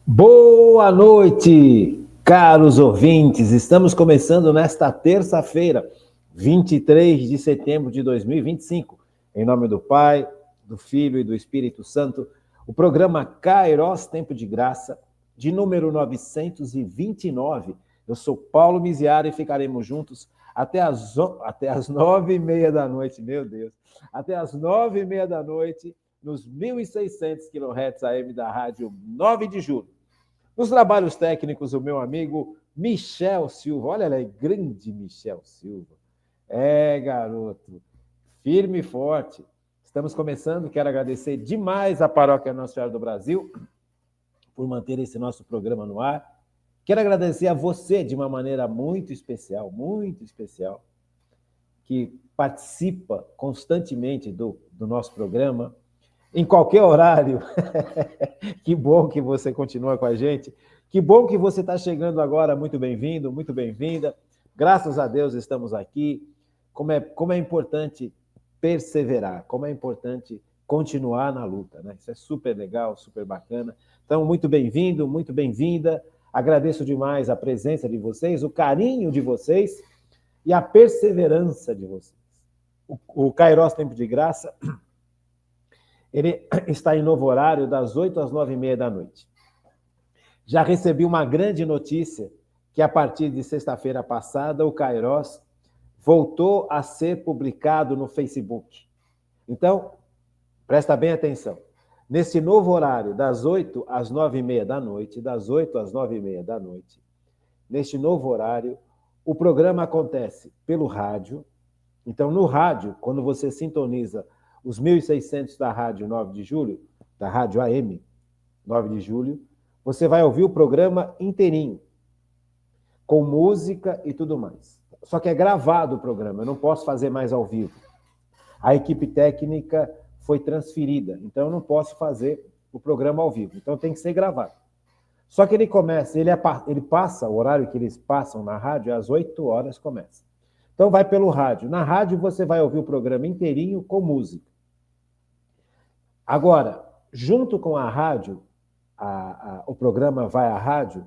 Boa noite, caros ouvintes. Estamos começando nesta terça-feira, 23 de setembro de 2025. Em nome do Pai, do Filho e do Espírito Santo, o programa Kairos Tempo de Graça, de número 929. Eu sou Paulo Miziara e ficaremos juntos até as 9h30 da noite, meu Deus, até as 9h30 da noite, nos 1.600 kHz AM da Rádio 9 de Julho. Nos trabalhos técnicos, o meu amigo Michel Silva. Olha, ela é grande, Michel Silva. Garoto, firme e forte. Estamos começando, quero agradecer demais à Paróquia Nossa Senhora do Brasil por manter esse nosso programa no ar. Quero agradecer a você de uma maneira muito especial, que participa constantemente do nosso programa, em qualquer horário. Que bom que você continua com a gente. Que bom que você está chegando agora. Muito bem-vindo, muito bem-vinda. Graças a Deus estamos aqui. Como é importante perseverar, como é importante continuar na luta, né? Isso é super legal, super bacana. Então, muito bem-vindo, muito bem-vinda. Agradeço demais a presença de vocês, o carinho de vocês e a perseverança de vocês. O Kairos Tempo de Graça, ele está em novo horário, das 8 às 9h30 da noite. Já recebi uma grande notícia, que a partir de sexta-feira passada, o Kairos voltou a ser publicado no Facebook. Então, presta bem atenção. Nesse novo horário, das 8 às 9h30 da noite, neste novo horário, o programa acontece pelo rádio. Então, no rádio, quando você sintoniza os 1.600 da Rádio 9 de Julho, da Rádio AM 9 de Julho, você vai ouvir o programa inteirinho, com música e tudo mais. Só que é gravado o programa, eu não posso fazer mais ao vivo. A equipe técnica foi transferida, então eu não posso fazer o programa ao vivo, então tem que ser gravado. Só que ele passa, o horário que eles passam na rádio, às 8 horas começa. Então vai pelo rádio. Na rádio você vai ouvir o programa inteirinho com música. Agora, junto com a rádio, o programa vai à rádio,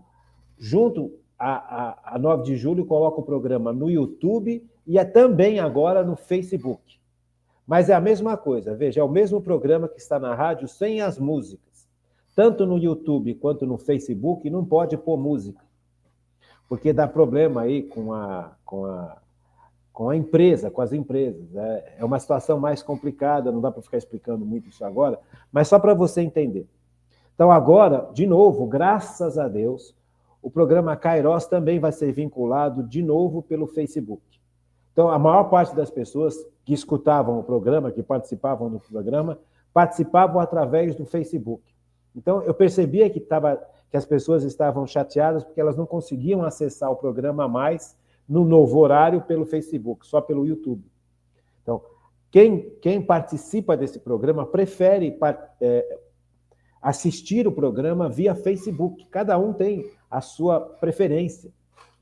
junto a 9 de Julho coloca o programa no YouTube e é também agora no Facebook. Mas é a mesma coisa, veja, é o mesmo programa que está na rádio sem as músicas. Tanto no YouTube quanto no Facebook não pode pôr música, porque dá problema aí com a empresa, com as empresas. É uma situação mais complicada, não dá para ficar explicando muito isso agora, mas só para você entender. Então, agora, de novo, graças a Deus, o programa Kairos também vai ser vinculado de novo pelo Facebook. Então, a maior parte das pessoas que escutavam o programa, que participavam do programa, participavam através do Facebook. Então, eu percebia que as pessoas estavam chateadas porque elas não conseguiam acessar o programa mais no novo horário pelo Facebook, só pelo YouTube. Então, quem participa desse programa prefere assistir o programa via Facebook. Cada um tem a sua preferência.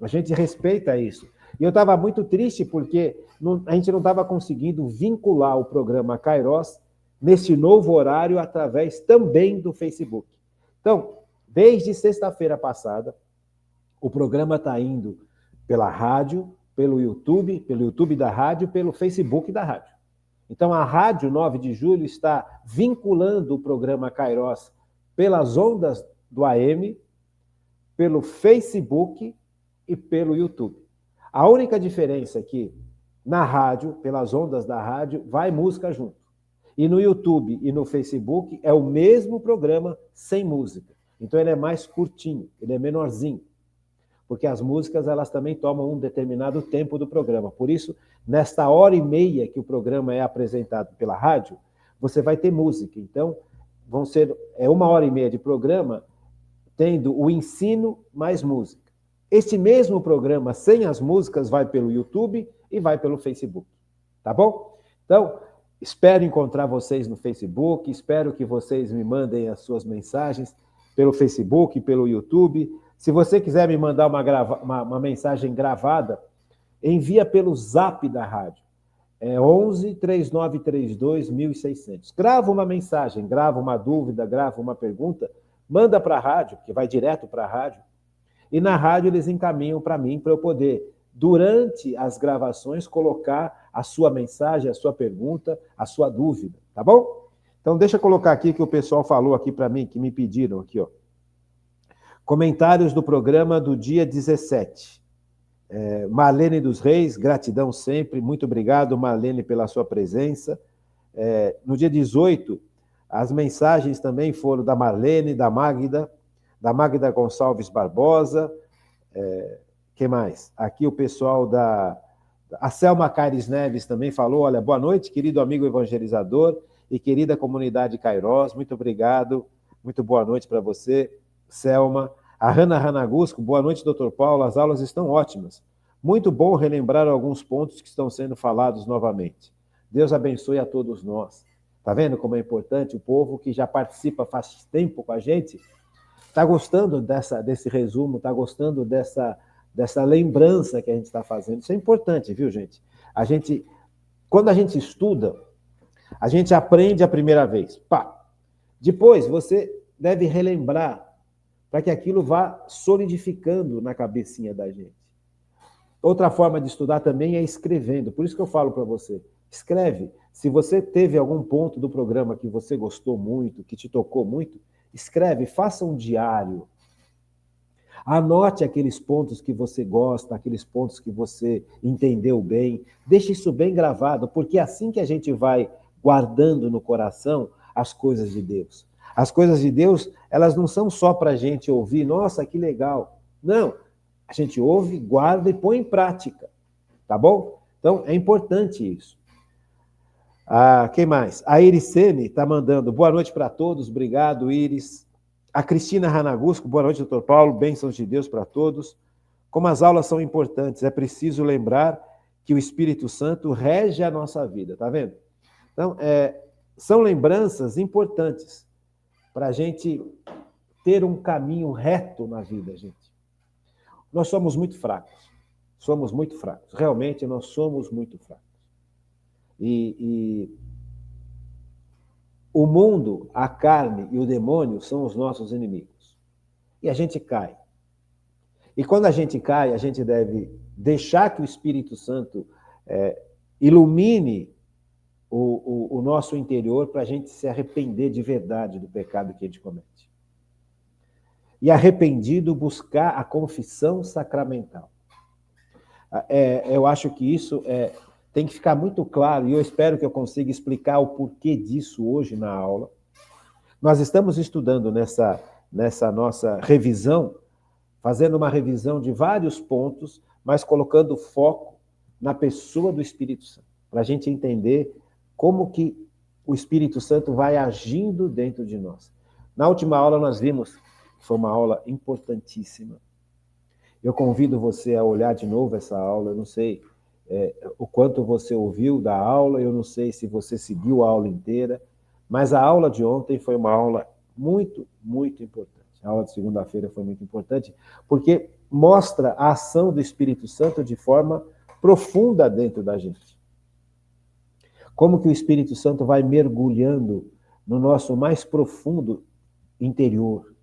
A gente respeita isso. E eu estava muito triste porque a gente não estava conseguindo vincular o programa Kairos nesse novo horário através também do Facebook. Então, desde sexta-feira passada, o programa está indo pela rádio, pelo YouTube da rádio, pelo Facebook da rádio. Então, a Rádio 9 de Julho está vinculando o programa Kairos pelas ondas do AM, pelo Facebook e pelo YouTube. A única diferença é que na rádio, pelas ondas da rádio, vai música junto. E no YouTube e no Facebook é o mesmo programa sem música. Então ele é mais curtinho, ele é menorzinho. Porque as músicas, elas também tomam um determinado tempo do programa. Por isso, nesta 1h30 que o programa é apresentado pela rádio, você vai ter música. Então, vão ser 1h30 de programa, tendo o ensino mais música. Esse mesmo programa, sem as músicas, vai pelo YouTube e vai pelo Facebook. Tá bom? Então, espero encontrar vocês no Facebook, espero que vocês me mandem as suas mensagens pelo Facebook, pelo YouTube. Se você quiser me mandar uma mensagem gravada, envia pelo Zap da rádio. É 11 3932 1600. Grava uma mensagem, grava uma dúvida, grava uma pergunta, manda para a rádio, que vai direto para a rádio, e na rádio eles encaminham para mim, para eu poder, durante as gravações, colocar a sua mensagem, a sua pergunta, a sua dúvida, tá bom? Então, deixa eu colocar aqui que o pessoal falou aqui para mim, que me pediram aqui, ó. Comentários do programa do dia 17. Marlene dos Reis, gratidão sempre, muito obrigado, Marlene, pela sua presença. No dia 18, as mensagens também foram da Marlene, da Magda Gonçalves Barbosa, quem mais? Aqui o pessoal a Selma Caires Neves também falou, olha, boa noite, querido amigo evangelizador e querida comunidade Cairós, muito obrigado, muito boa noite para você, Selma. A Hanna Ranagusco, boa noite, doutor Paulo, as aulas estão ótimas. Muito bom relembrar alguns pontos que estão sendo falados novamente. Deus abençoe a todos nós. Tá vendo como é importante? O povo que já participa faz tempo com a gente, está gostando desse resumo, está gostando dessa lembrança que a gente está fazendo. Isso é importante, viu, gente? Quando a gente estuda, a gente aprende a primeira vez. Pá. Depois, você deve relembrar para que aquilo vá solidificando na cabecinha da gente. Outra forma de estudar também é escrevendo. Por isso que eu falo para você, escreve. Se você teve algum ponto do programa que você gostou muito, que te tocou muito, escreve, faça um diário. Anote aqueles pontos que você gosta, aqueles pontos que você entendeu bem. Deixe isso bem gravado, porque é assim que a gente vai guardando no coração as coisas de Deus. As coisas de Deus, elas não são só para a gente ouvir, nossa, que legal. Não, a gente ouve, guarda e põe em prática, tá bom? Então, é importante isso. Quem mais? A Iricene está mandando, boa noite para todos, obrigado, Iris. A Cristina Ranagusco, boa noite, doutor Paulo, bênçãos de Deus para todos. Como as aulas são importantes, é preciso lembrar que o Espírito Santo rege a nossa vida, tá vendo? Então, são lembranças importantes para a gente ter um caminho reto na vida, gente. Nós somos muito fracos. Realmente, nós somos muito fracos. E o mundo, a carne e o demônio são os nossos inimigos. E a gente cai. E quando a gente cai, a gente deve deixar que o Espírito Santo ilumine o nosso interior para a gente se arrepender de verdade do pecado que a gente comete. E arrependido, buscar a confissão sacramental. Eu acho que isso tem que ficar muito claro, e eu espero que eu consiga explicar o porquê disso hoje na aula. Nós estamos estudando nessa nossa revisão, fazendo uma revisão de vários pontos, mas colocando foco na pessoa do Espírito Santo, para a gente entender como que o Espírito Santo vai agindo dentro de nós. Na última aula nós vimos, foi uma aula importantíssima. Eu convido você a olhar de novo essa aula, eu não sei o quanto você ouviu da aula, eu não sei se você seguiu a aula inteira, mas a aula de ontem foi uma aula muito, muito importante. A aula de segunda-feira foi muito importante, porque mostra a ação do Espírito Santo de forma profunda dentro da gente. Como que o Espírito Santo vai mergulhando no nosso mais profundo interior.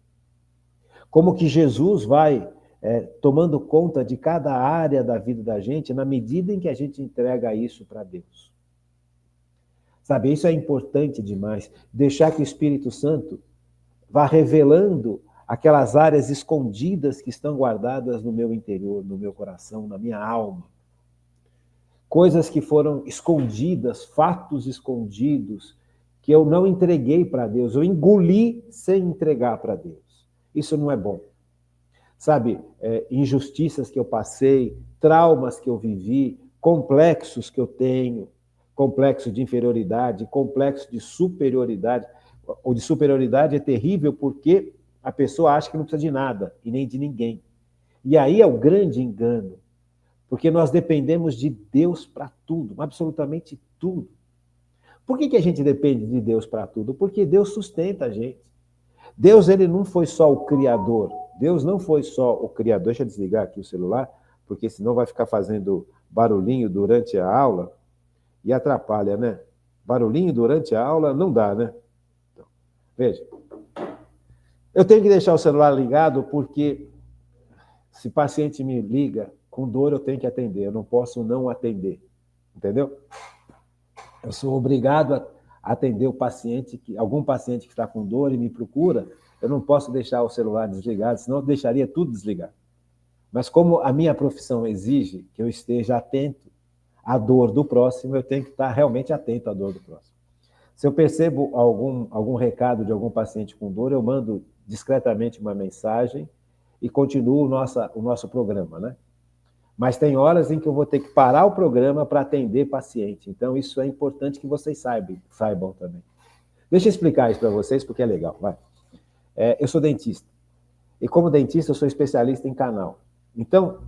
Como que Jesus vai tomando conta de cada área da vida da gente na medida em que a gente entrega isso para Deus. Sabe, isso é importante demais. Deixar que o Espírito Santo vá revelando aquelas áreas escondidas que estão guardadas no meu interior, no meu coração, na minha alma. Coisas que foram escondidas, fatos escondidos, que eu não entreguei para Deus, eu engoli sem entregar para Deus. Isso não é bom. Sabe, injustiças que eu passei, traumas que eu vivi, complexos que eu tenho, complexo de inferioridade, complexo de superioridade. O de superioridade é terrível porque a pessoa acha que não precisa de nada e nem de ninguém. E aí é o grande engano, porque nós dependemos de Deus para tudo, absolutamente tudo. Por que a gente depende de Deus para tudo? Porque Deus sustenta a gente. Deus, ele não foi só o Criador. Deus não foi só o Criador. Deixa eu desligar aqui o celular, porque senão vai ficar fazendo barulhinho durante a aula e atrapalha, né? Barulhinho durante a aula não dá, né? Então, veja. Eu tenho que deixar o celular ligado porque se o paciente me liga com dor, eu tenho que atender. Eu não posso não atender. Entendeu? Eu sou obrigado a atender o paciente, algum paciente que está com dor e me procura, eu não posso deixar o celular desligado, senão eu deixaria tudo desligado. Mas como a minha profissão exige que eu esteja atento à dor do próximo, eu tenho que estar realmente atento à dor do próximo. Se eu percebo algum recado de algum paciente com dor, eu mando discretamente uma mensagem e continuo o nosso programa, né? Mas tem horas em que eu vou ter que parar o programa para atender paciente. Então, isso é importante que vocês saibam também. Deixa eu explicar isso para vocês, porque é legal. Vai. Eu sou dentista. E como dentista, eu sou especialista em canal. Então,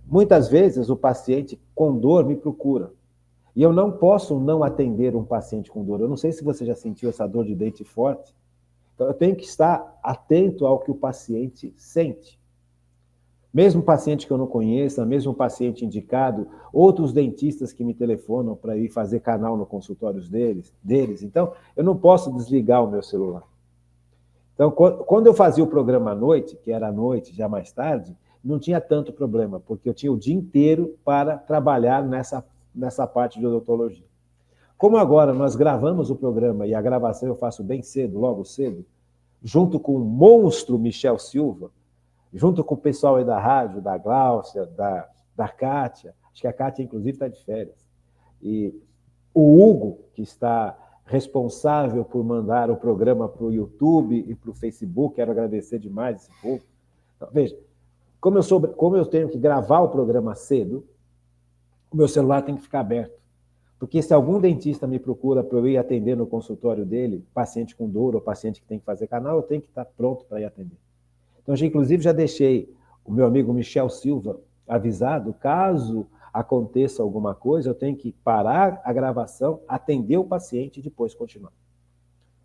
muitas vezes o paciente com dor me procura. E eu não posso não atender um paciente com dor. Eu não sei se você já sentiu essa dor de dente forte. Então, eu tenho que estar atento ao que o paciente sente. Mesmo paciente que eu não conheça, mesmo paciente indicado, outros dentistas que me telefonam para ir fazer canal no consultório deles. Então, eu não posso desligar o meu celular. Então, quando eu fazia o programa à noite, que era à noite, já mais tarde, não tinha tanto problema, porque eu tinha o dia inteiro para trabalhar nessa parte de odontologia. Como agora nós gravamos o programa, e a gravação eu faço bem cedo, logo cedo, junto com o monstro Michel Silva, junto com o pessoal aí da rádio, da Gláucia, da Kátia, acho que a Kátia, inclusive, está de férias, e o Hugo, que está responsável por mandar o programa para o YouTube e para o Facebook, quero agradecer demais esse povo. Então, veja, como eu tenho que gravar o programa cedo, o meu celular tem que ficar aberto. Porque se algum dentista me procura para eu ir atender no consultório dele, paciente com dor ou paciente que tem que fazer canal, eu tenho que estar pronto para ir atender. Então, inclusive, já deixei o meu amigo Michel Silva avisado, caso aconteça alguma coisa, eu tenho que parar a gravação, atender o paciente e depois continuar.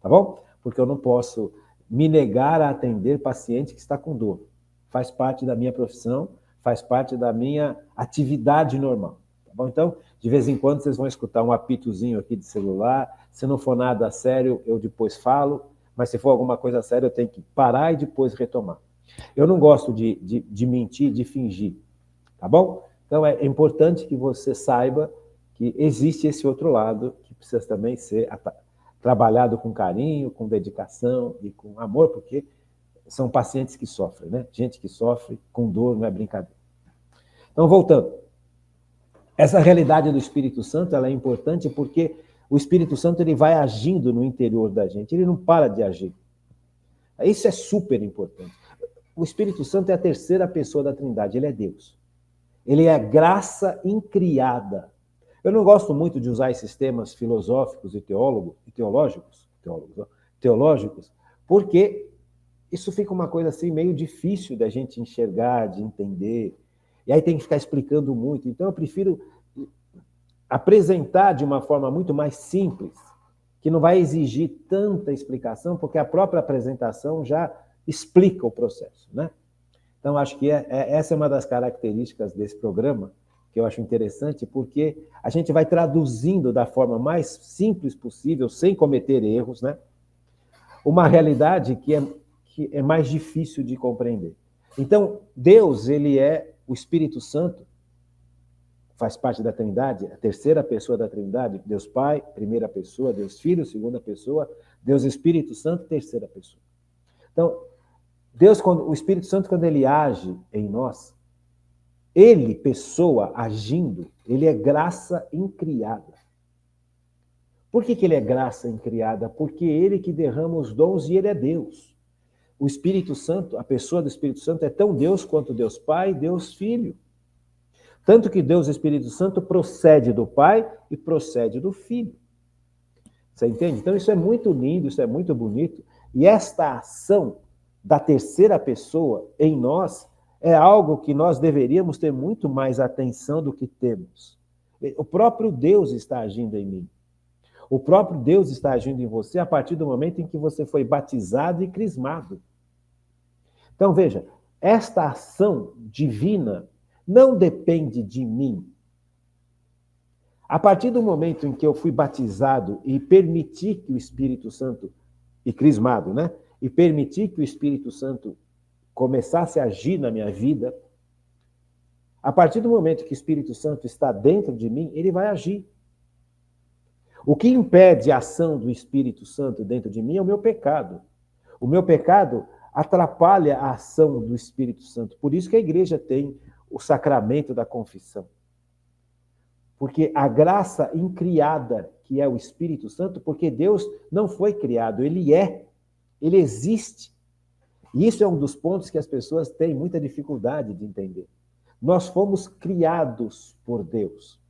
Tá bom? Porque eu não posso me negar a atender paciente que está com dor. Faz parte da minha profissão, faz parte da minha atividade normal. Tá bom? Então, de vez em quando, vocês vão escutar um apitozinho aqui de celular. Se não for nada sério, eu depois falo. Mas se for alguma coisa séria, eu tenho que parar e depois retomar. Eu não gosto de mentir, de fingir, tá bom? Então, é importante que você saiba que existe esse outro lado, que precisa também ser trabalhado com carinho, com dedicação e com amor, porque são pacientes que sofrem, né? Gente que sofre com dor, não é brincadeira. Então, voltando. Essa realidade do Espírito Santo, ela é importante porque o Espírito Santo ele vai agindo no interior da gente, ele não para de agir. Isso é super importante. O Espírito Santo é a terceira pessoa da Trindade, ele é Deus. Ele é graça incriada. Eu não gosto muito de usar esses temas filosóficos e teológicos, porque isso fica uma coisa assim meio difícil da gente enxergar, de entender. E aí tem que ficar explicando muito. Então eu prefiro apresentar de uma forma muito mais simples, que não vai exigir tanta explicação, porque a própria apresentação já explica o processo, né? Então, acho que essa é uma das características desse programa, que eu acho interessante, porque a gente vai traduzindo da forma mais simples possível, sem cometer erros, né? Uma realidade que é mais difícil de compreender. Então, Deus, ele é o Espírito Santo, faz parte da Trindade, a terceira pessoa da Trindade, Deus Pai, primeira pessoa, Deus Filho, segunda pessoa, Deus Espírito Santo, terceira pessoa. Então, Deus, o Espírito Santo, quando ele age em nós, ele, pessoa, agindo, ele é graça incriada. Por que ele é graça incriada? Porque ele que derrama os dons e ele é Deus. O Espírito Santo, a pessoa do Espírito Santo é tão Deus quanto Deus Pai e Deus Filho. Tanto que Deus Espírito Santo procede do Pai e procede do Filho. Você entende? Então isso é muito lindo, isso é muito bonito. E esta ação da terceira pessoa em nós é algo que nós deveríamos ter muito mais atenção do que temos. O próprio Deus está agindo em mim. O próprio Deus está agindo em você a partir do momento em que você foi batizado e crismado. Então, veja, esta ação divina não depende de mim. A partir do momento em que eu fui batizado e permiti que o Espírito Santo, e crismado, né? e permitir que o Espírito Santo começasse a agir na minha vida, a partir do momento que o Espírito Santo está dentro de mim, ele vai agir. O que impede a ação do Espírito Santo dentro de mim é o meu pecado. O meu pecado atrapalha a ação do Espírito Santo. Por isso que a igreja tem o sacramento da confissão. Porque a graça incriada, que é o Espírito Santo, porque Deus não foi criado, ele é, ele existe. E isso é um dos pontos que as pessoas têm muita dificuldade de entender. Nós fomos criados por Deus.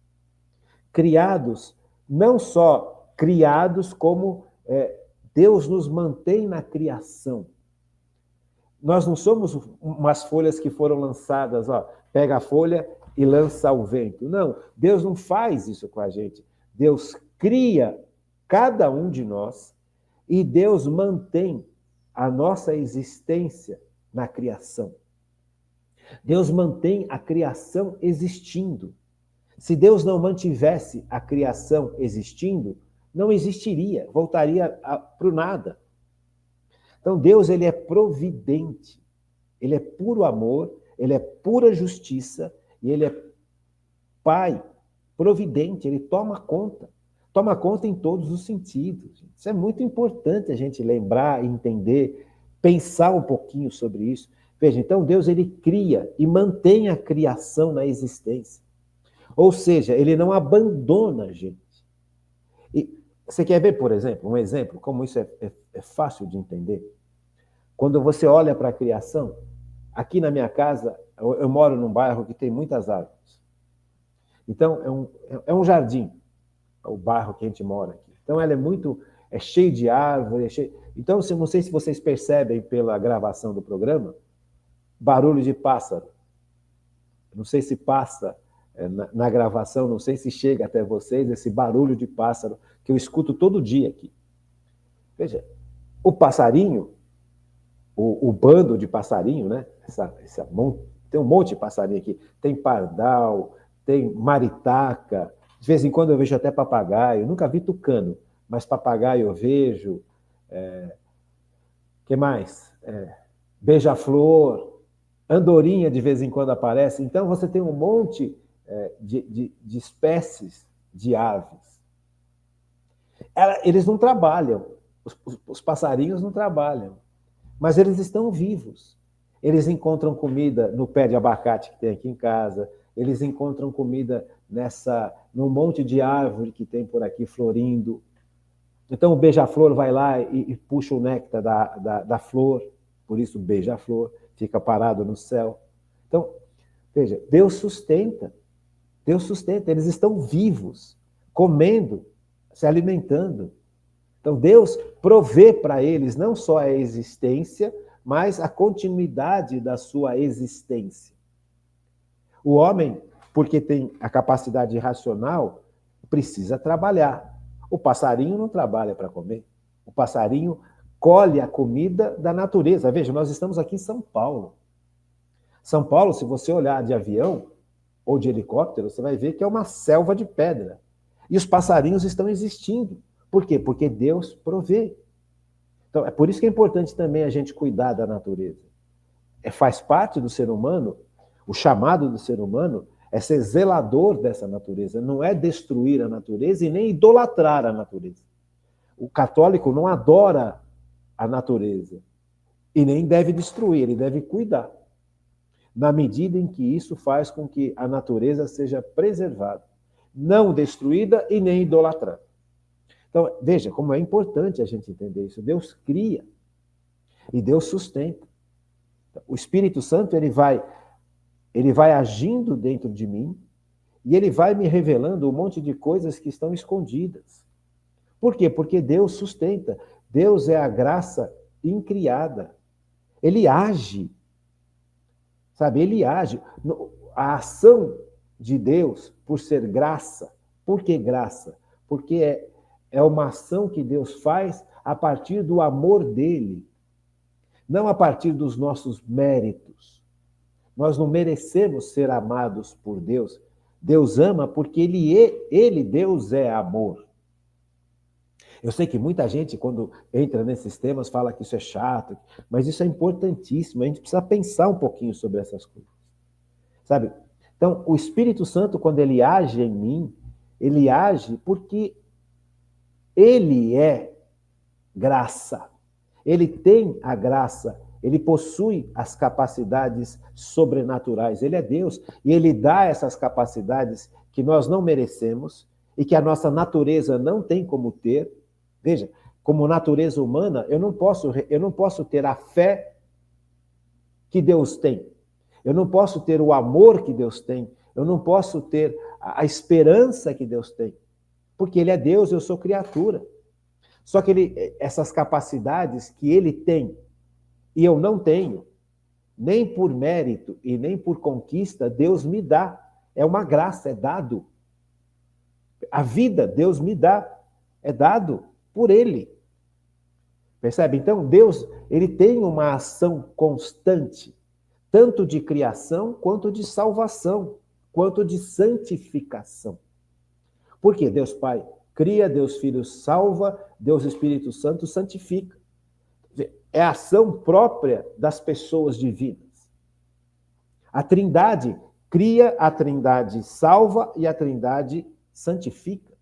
Criados, não só criados, como Deus nos mantém na criação. Nós não somos umas folhas que foram lançadas, pega a folha e lança ao vento. Não, Deus não faz isso com a gente. Deus cria cada um de nós e Deus mantém a nossa existência na criação. Deus mantém a criação existindo. Se Deus não mantivesse a criação existindo, não existiria, voltaria para o nada. Então Deus, ele é providente, ele é puro amor, ele é pura justiça e ele é Pai providente, ele toma conta em todos os sentidos. Isso é muito importante a gente lembrar, entender, pensar um pouquinho sobre isso. Veja, então Deus, ele cria e mantém a criação na existência. Ou seja, ele não abandona a gente. E você quer ver, por exemplo, um exemplo, como isso é fácil de entender? Quando você olha para a criação, aqui na minha casa, eu moro num bairro que tem muitas árvores. Então, é um jardim, o bairro que a gente mora aqui. Então, ela é cheio de árvores. Então, não sei se vocês percebem pela gravação do programa, barulho de pássaro. Não sei se passa na gravação, não sei se chega até vocês esse barulho de pássaro que eu escuto todo dia aqui. Veja, o passarinho, o bando de passarinho, né? Tem um monte de passarinho aqui. Tem pardal, tem maritaca, de vez em quando eu vejo até papagaio. Eu nunca vi tucano, mas papagaio eu vejo. Que mais? Beija-flor, andorinha de vez em quando aparece. Então você tem um monte de espécies de aves. Eles não trabalham, os passarinhos não trabalham, mas eles estão vivos. Eles encontram comida no pé de abacate que tem aqui em casa, eles encontram comida num monte de árvore que tem por aqui florindo. Então o beija-flor vai lá e puxa o néctar da flor, por isso beija-flor, fica parado no céu. Então, veja, Deus sustenta, eles estão vivos, comendo, se alimentando. Então Deus provê para eles não só a existência, mas a continuidade da sua existência. O homem, porque tem a capacidade racional, precisa trabalhar. O passarinho não trabalha para comer. O passarinho colhe a comida da natureza. Veja, nós estamos aqui em São Paulo. São Paulo, se você olhar de avião ou de helicóptero, você vai ver que é uma selva de pedra. E os passarinhos estão existindo. Por quê? Porque Deus provê. Então, é por isso que é importante também a gente cuidar da natureza. Faz parte do ser humano, o chamado do ser humano é ser zelador dessa natureza, não é destruir a natureza e nem idolatrar a natureza. O católico não adora a natureza e nem deve destruir, ele deve cuidar, na medida em que isso faz com que a natureza seja preservada, não destruída e nem idolatrada. Então, veja como é importante a gente entender isso. Deus cria e Deus sustenta. O Espírito Santo, ele vai agindo dentro de mim e ele vai me revelando um monte de coisas que estão escondidas. Por quê? Porque Deus sustenta. Deus é a graça incriada. Ele age. Sabe? Ele age. A ação de Deus, por ser graça. Por que graça? Porque é uma ação que Deus faz a partir do amor dele, não a partir dos nossos méritos. Nós não merecemos ser amados por Deus. Deus ama porque ele, Deus, é amor. Eu sei que muita gente, quando entra nesses temas, fala que isso é chato, mas isso é importantíssimo. A gente precisa pensar um pouquinho sobre essas coisas, sabe? Então, o Espírito Santo, quando ele age em mim, ele age porque ele é graça. Ele tem a graça, ele possui as capacidades sobrenaturais. Ele é Deus e ele dá essas capacidades que nós não merecemos e que a nossa natureza não tem como ter. Veja, como natureza humana, eu não posso ter a fé que Deus tem. Eu não posso ter o amor que Deus tem. Eu não posso ter a esperança que Deus tem. Porque ele é Deus, eu sou criatura. Só que essas capacidades que ele tem e eu não tenho, nem por mérito e nem por conquista, Deus me dá. É uma graça, é dado. A vida, Deus me dá, é dado por ele. Percebe? Então, Deus, ele tem uma ação constante, tanto de criação, quanto de salvação, quanto de santificação. Por quê? Deus Pai cria, Deus Filho salva, Deus Espírito Santo santifica. É a ação própria das pessoas divinas. A Trindade cria, a Trindade salva e a Trindade santifica.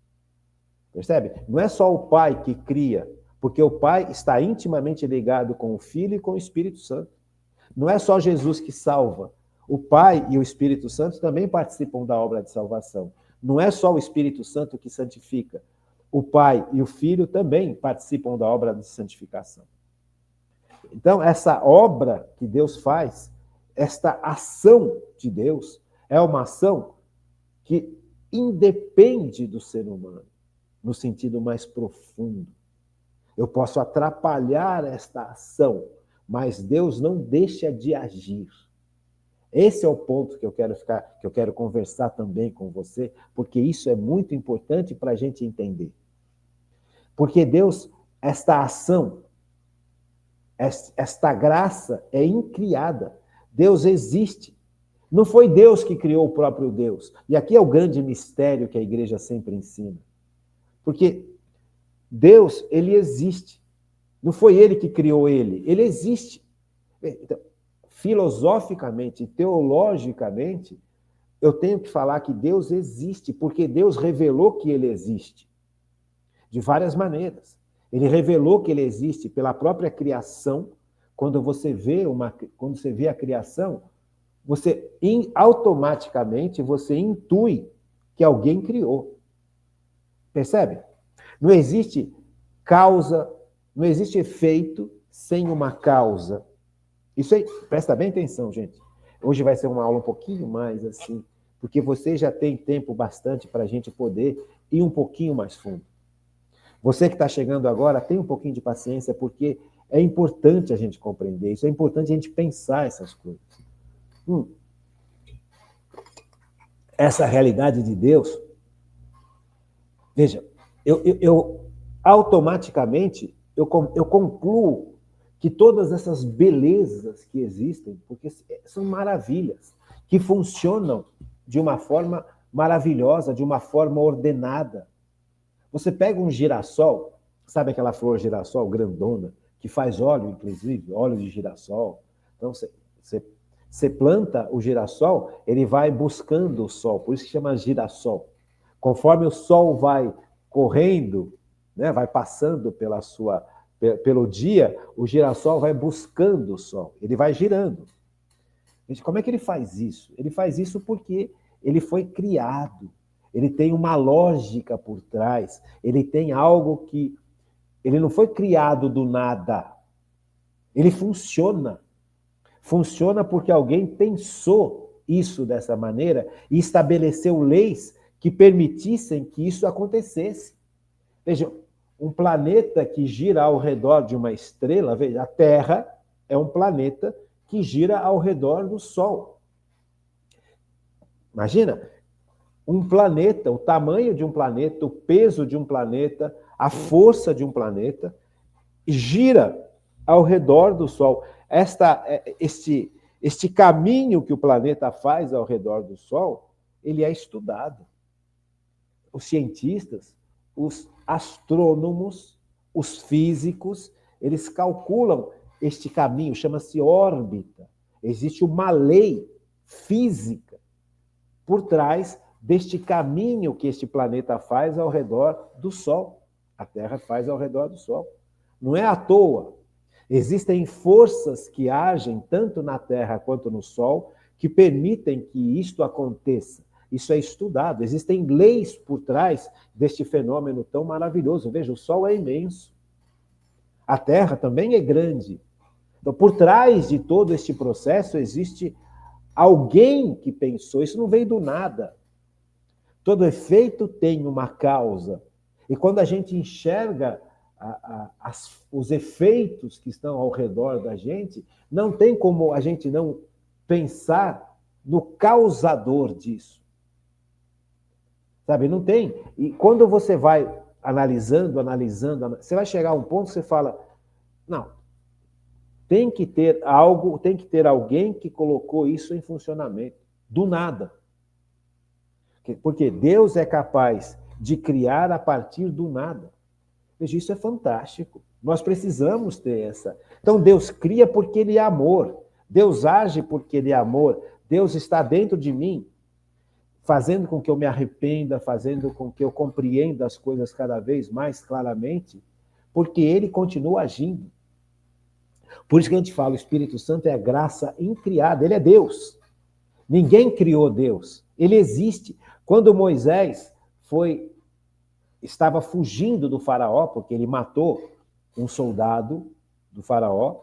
Percebe? Não é só o Pai que cria, porque o Pai está intimamente ligado com o Filho e com o Espírito Santo. Não é só Jesus que salva. O Pai e o Espírito Santo também participam da obra de salvação. Não é só o Espírito Santo que santifica. O Pai e o Filho também participam da obra de santificação. Então, essa obra que Deus faz, esta ação de Deus, é uma ação que independe do ser humano, no sentido mais profundo. Eu posso atrapalhar esta ação, mas Deus não deixa de agir. Esse é o ponto que eu quero conversar também com você, porque isso é muito importante para a gente entender. Porque Deus, esta ação, esta graça é incriada. Deus existe. Não foi Deus que criou o próprio Deus. E aqui é o grande mistério que a igreja sempre ensina. Porque Deus, ele existe. Não foi ele que criou ele. Ele existe. Então, filosoficamente, teologicamente, eu tenho que falar que Deus existe, porque Deus revelou que ele existe. De várias maneiras. Ele revelou que ele existe pela própria criação. Quando você vê a criação, automaticamente você intui que alguém criou. Percebe? Não existe causa, não existe efeito sem uma causa. Isso aí, presta bem atenção, gente. Hoje vai ser uma aula um pouquinho mais assim, porque você já tem tempo bastante para a gente poder ir um pouquinho mais fundo. Você que está chegando agora, tem um pouquinho de paciência, porque é importante a gente compreender isso, é importante a gente pensar essas coisas. Essa realidade de Deus, veja, eu automaticamente eu concluo que todas essas belezas que existem, porque são maravilhas, que funcionam de uma forma maravilhosa, de uma forma ordenada. Você pega um girassol, sabe aquela flor girassol grandona, que faz óleo, inclusive, óleo de girassol. Então, você planta o girassol, ele vai buscando o sol, por isso que chama girassol. Conforme o sol vai correndo, né, vai passando pelo dia, o girassol vai buscando o sol, ele vai girando. Gente, como é que ele faz isso? Ele faz isso porque ele foi criado. Ele tem uma lógica por trás, ele tem algo que... Ele não foi criado do nada. Ele funciona. Funciona porque alguém pensou isso dessa maneira e estabeleceu leis que permitissem que isso acontecesse. Veja, um planeta que gira ao redor de uma estrela, veja, a Terra é um planeta que gira ao redor do Sol. Imagina, um planeta, o tamanho de um planeta, o peso de um planeta, a força de um planeta, gira ao redor do Sol. Este caminho que o planeta faz ao redor do Sol, ele é estudado. Os cientistas, os astrônomos, os físicos, eles calculam este caminho, chama-se órbita. Existe uma lei física por trás deste caminho que este planeta faz ao redor do Sol. A Terra faz ao redor do Sol. Não é à toa. Existem forças que agem tanto na Terra quanto no Sol que permitem que isto aconteça. Isso é estudado. Existem leis por trás deste fenômeno tão maravilhoso. Veja, o Sol é imenso. A Terra também é grande. Então, por trás de todo este processo existe alguém que pensou. Isso não veio do nada. Todo efeito tem uma causa. E quando a gente enxerga os efeitos que estão ao redor da gente, não tem como a gente não pensar no causador disso. Sabe, não tem. E quando você vai analisando, você vai chegar a um ponto que você fala, não, tem que ter algo, tem que ter alguém que colocou isso em funcionamento, do nada. Porque Deus é capaz de criar a partir do nada. Veja, isso é fantástico. Nós precisamos ter essa. Então, Deus cria porque Ele é amor. Deus age porque Ele é amor. Deus está dentro de mim, fazendo com que eu me arrependa, fazendo com que eu compreenda as coisas cada vez mais claramente, porque Ele continua agindo. Por isso que a gente fala, o Espírito Santo é a graça incriada. Ele é Deus. Ninguém criou Deus. Ele existe. Quando Moisés estava fugindo do faraó, porque ele matou um soldado do faraó,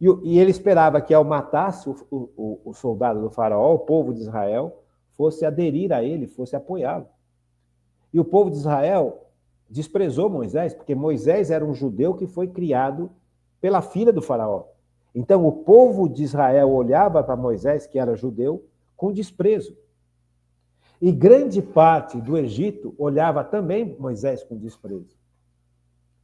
e ele esperava que ao matasse o soldado do faraó, o povo de Israel fosse aderir a ele, fosse apoiá-lo. E o povo de Israel desprezou Moisés, porque Moisés era um judeu que foi criado pela filha do faraó. Então o povo de Israel olhava para Moisés, que era judeu, com desprezo. E grande parte do Egito olhava também Moisés com desprezo.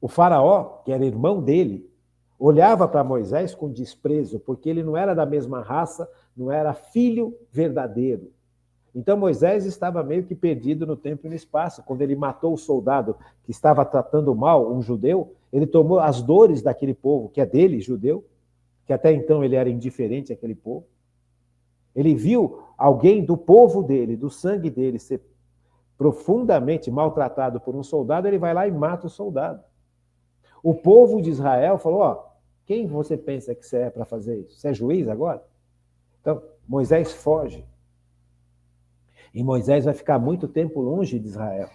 O faraó, que era irmão dele, olhava para Moisés com desprezo, porque ele não era da mesma raça, não era filho verdadeiro. Então Moisés estava meio que perdido no tempo e no espaço. Quando ele matou o soldado que estava tratando mal um judeu, ele tomou as dores daquele povo, que é dele, judeu, que até então ele era indiferente àquele povo. Ele viu alguém do povo dele, do sangue dele, ser profundamente maltratado por um soldado, ele vai lá e mata o soldado. O povo de Israel falou, ó, quem você pensa que você é para fazer isso? Você é juiz agora? Então, Moisés foge. E Moisés vai ficar muito tempo longe de Israel.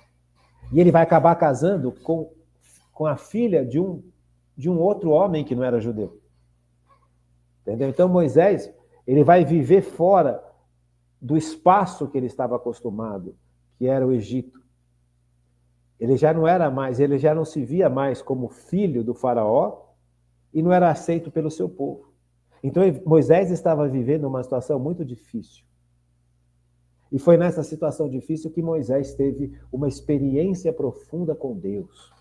E ele vai acabar casando com a filha de um outro homem que não era judeu. Entendeu? Então Moisés, ele vai viver fora do espaço que ele estava acostumado, que era o Egito. Ele já não se via mais como filho do faraó e não era aceito pelo seu povo. Então Moisés estava vivendo uma situação muito difícil. E foi nessa situação difícil que Moisés teve uma experiência profunda com Deus.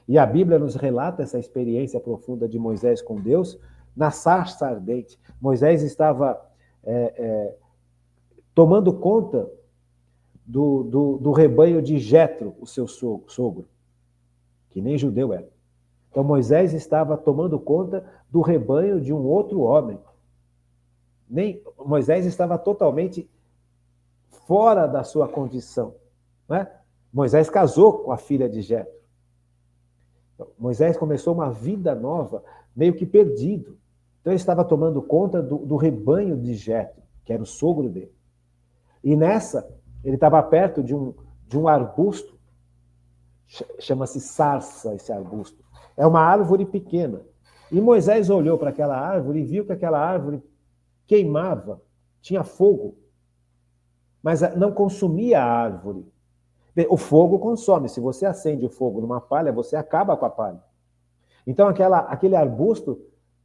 E a Bíblia nos relata essa experiência profunda de Moisés com Deus na sarça ardente. Moisés estava tomando conta do rebanho de Jetro, o seu sogro, que nem judeu era. Então Moisés estava tomando conta do rebanho de um outro homem. Moisés estava totalmente fora da sua condição. Né? Moisés casou com a filha de Jetro. Então, Moisés começou uma vida nova, meio que perdido. Então ele estava tomando conta do rebanho de Jetro, que era o sogro dele. E nessa, ele estava perto de um arbusto, chama-se sarça esse arbusto. É uma árvore pequena. E Moisés olhou para aquela árvore e viu que aquela árvore queimava, tinha fogo, mas não consumia a árvore. O fogo consome. Se você acende o fogo numa palha, você acaba com a palha. Então, aquele arbusto,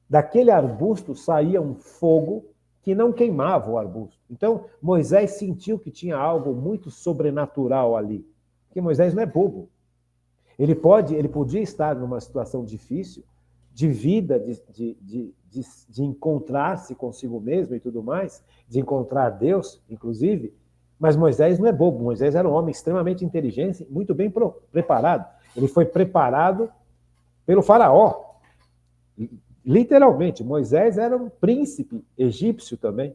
daquele arbusto saía um fogo que não queimava o arbusto. Então, Moisés sentiu que tinha algo muito sobrenatural ali. Porque Moisés não é bobo. Ele podia estar numa situação difícil, de vida, de encontrar-se consigo mesmo e tudo mais, de encontrar Deus, inclusive, mas Moisés não é bobo. Moisés era um homem extremamente inteligente, muito bem preparado. Ele foi preparado pelo faraó. Literalmente, Moisés era um príncipe egípcio também.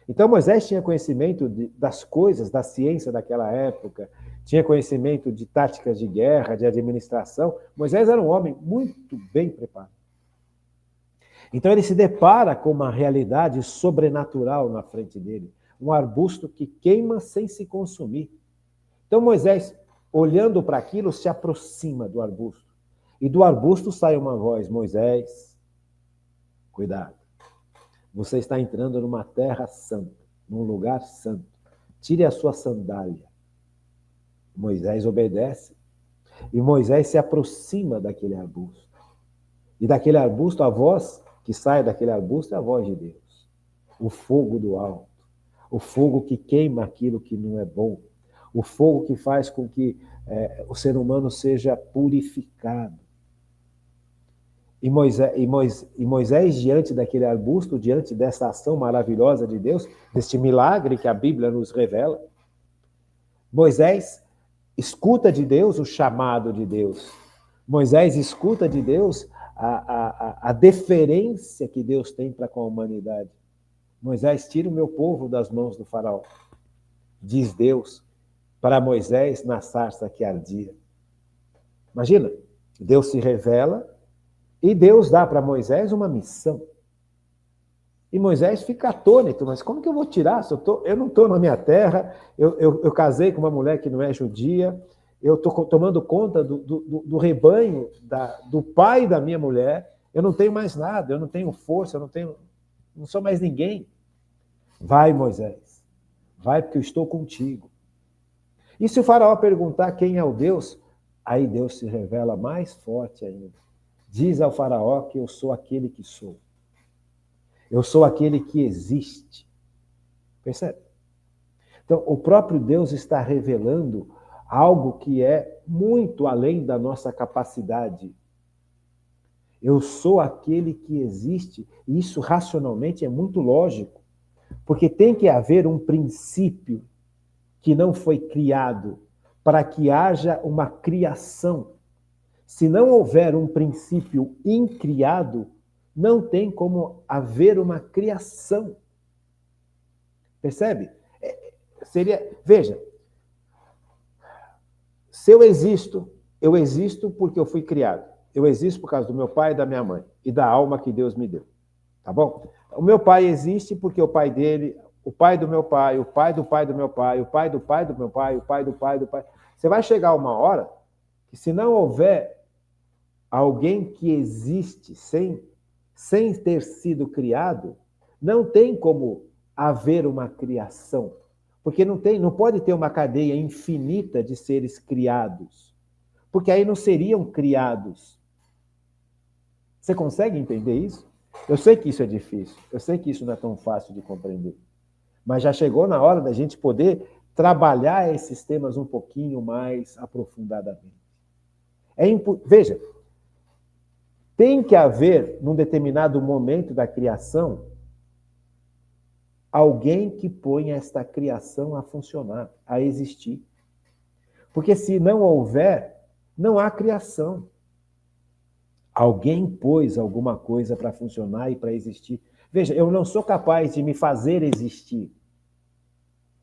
Então, Moisés tinha conhecimento das coisas, da ciência daquela época, tinha conhecimento de táticas de guerra, de administração. Moisés era um homem muito bem preparado. Então, ele se depara com uma realidade sobrenatural na frente dele, um arbusto que queima sem se consumir. Então, Moisés, olhando para aquilo, se aproxima do arbusto. E do arbusto sai uma voz: Moisés, cuidado. Você está entrando numa terra santa, num lugar santo. Tire a sua sandália. Moisés obedece. E Moisés se aproxima daquele arbusto. E daquele arbusto, a voz que sai daquele arbusto é a voz de Deus. O fogo do alto. O fogo que queima aquilo que não é bom. O fogo que faz com que o ser humano seja purificado. E Moisés, diante daquele arbusto, diante dessa ação maravilhosa de Deus, deste milagre que a Bíblia nos revela, Moisés escuta de Deus o chamado de Deus. Moisés escuta de Deus a deferência que Deus tem para com a humanidade. Moisés, tira o meu povo das mãos do faraó, diz Deus para Moisés na sarça que ardia. Imagina, Deus se revela e Deus dá para Moisés uma missão. E Moisés fica atônito, mas como que eu vou tirar? Se eu não estou na minha terra, eu casei com uma mulher que não é judia, eu estou tomando conta do rebanho do pai da minha mulher, eu não tenho mais nada, eu não tenho força, não sou mais ninguém. Vai, Moisés, vai porque eu estou contigo. E se o faraó perguntar quem é o Deus, aí Deus se revela mais forte ainda. Diz ao faraó que eu sou aquele que sou. Eu sou aquele que existe. Percebe? Então, o próprio Deus está revelando algo que é muito além da nossa capacidade. Eu sou aquele que existe, e isso racionalmente é muito lógico, porque tem que haver um princípio que não foi criado para que haja uma criação. Se não houver um princípio incriado, não tem como haver uma criação. Percebe? Veja, se eu existo porque eu fui criado. Eu existo por causa do meu pai e da minha mãe, e da alma que Deus me deu. Tá bom? O meu pai existe porque o pai dele, o pai do meu pai, o pai do pai do meu pai, o pai do pai do meu pai, o pai do pai do pai. Você vai chegar uma hora que, se não houver alguém que existe sem ter sido criado, não tem como haver uma criação. Porque não pode ter uma cadeia infinita de seres criados. Porque aí não seriam criados. Você consegue entender isso? Eu sei que isso é difícil. Eu sei que isso não é tão fácil de compreender. Mas já chegou na hora da gente poder trabalhar esses temas um pouquinho mais aprofundadamente. Veja, tem que haver, num determinado momento da criação, alguém que ponha esta criação a funcionar, a existir. Porque se não houver, não há criação. Alguém pôs alguma coisa para funcionar e para existir. Veja, eu não sou capaz de me fazer existir.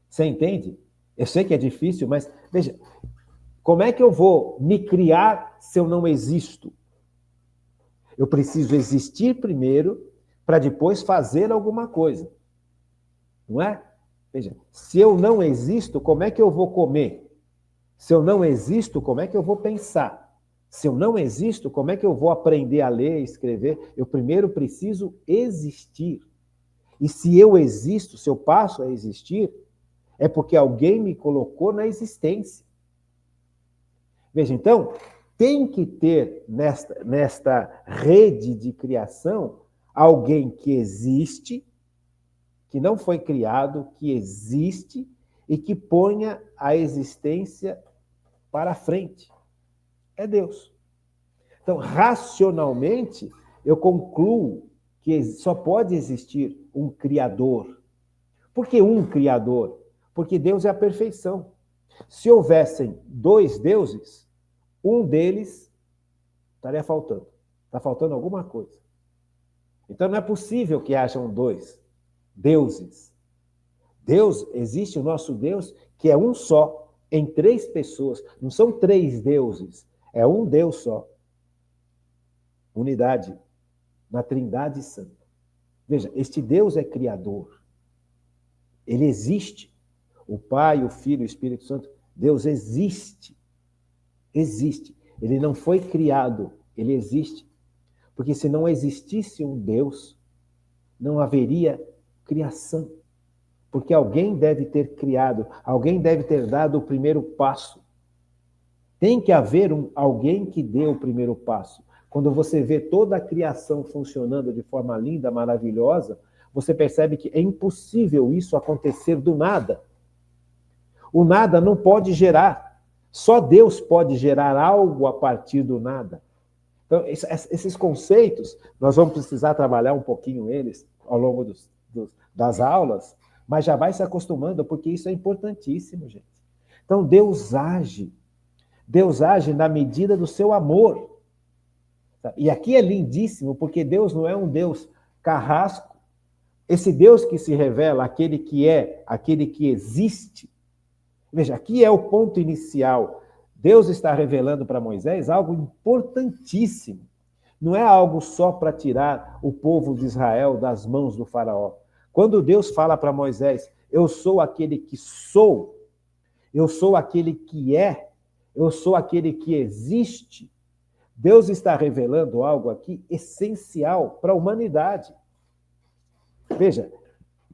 Você entende? Eu sei que é difícil, mas veja, como é que eu vou me criar se eu não existo? Eu preciso existir primeiro para depois fazer alguma coisa. Não é? Veja, se eu não existo, como é que eu vou comer? Se eu não existo, como é que eu vou pensar? Se eu não existo, como é que eu vou aprender a ler, a escrever? Eu primeiro preciso existir. E se eu existo, se eu passo a existir, é porque alguém me colocou na existência. Veja, então, tem que ter nesta rede de criação alguém que existe, que não foi criado, que existe e que ponha a existência para frente. É Deus. Então, racionalmente, eu concluo que só pode existir um Criador. Por que um Criador? Porque Deus é a perfeição. Se houvessem dois deuses, um deles estaria faltando. Está faltando alguma coisa. Então não é possível que hajam dois deuses. Deus, existe o nosso Deus, que é um só, em três pessoas. Não são três deuses, é um Deus só. Unidade na Trindade Santa. Veja, este Deus é criador. Ele existe. O Pai, o Filho e o Espírito Santo. Deus existe. Existe. Ele não foi criado, ele existe. Porque se não existisse um Deus, não haveria criação. Porque alguém deve ter criado, alguém deve ter dado o primeiro passo. Tem que haver alguém que dê o primeiro passo. Quando você vê toda a criação funcionando de forma linda, maravilhosa, você percebe que é impossível isso acontecer do nada. O nada não pode gerar. Só Deus pode gerar algo a partir do nada. Então, esses conceitos, nós vamos precisar trabalhar um pouquinho eles ao longo das aulas, mas já vai se acostumando, porque isso é importantíssimo, gente. Então, Deus age. Deus age na medida do seu amor. E aqui é lindíssimo, porque Deus não é um Deus carrasco. Esse Deus que se revela, aquele que é, aquele que existe. Veja, aqui é o ponto inicial. Deus está revelando para Moisés algo importantíssimo. Não é algo só para tirar o povo de Israel das mãos do faraó. Quando Deus fala para Moisés, eu sou aquele que sou, eu sou aquele que é, eu sou aquele que existe, Deus está revelando algo aqui essencial para a humanidade. Veja,